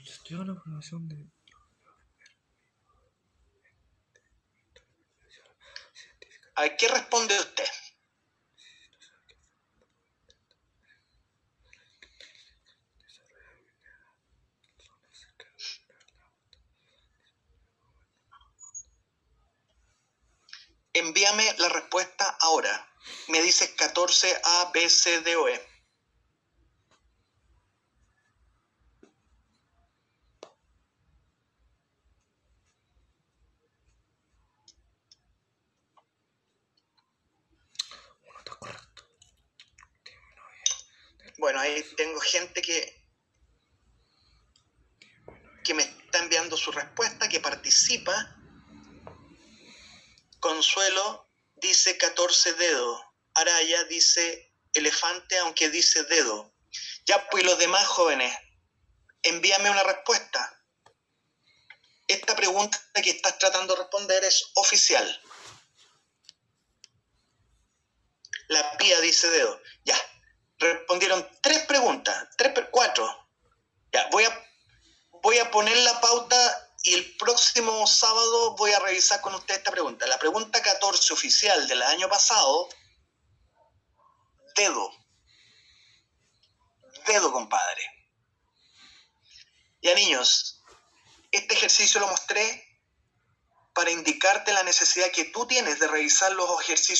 Estudio la formación de... A ver, ¿qué responde usted? Envíame la respuesta ahora. Me dices 14 A, B, C, D o E. Uno está correcto. Bueno, ahí tengo gente que me está enviando su respuesta, que participa. Consuelo dice 14 dedos. Araya dice elefante, aunque dice dedo. Ya, pues los demás jóvenes, envíame una respuesta. Esta pregunta que estás tratando de responder es oficial. La Pía dice dedo. Ya, respondieron 3 preguntas, 4. Ya, voy a poner la pauta y el próximo sábado voy a revisar con usted esta pregunta. La pregunta 14 oficial del año pasado, dedo. Dedo, compadre. Ya, niños, este ejercicio lo mostré para indicarte la necesidad que tú tienes de revisar los ejercicios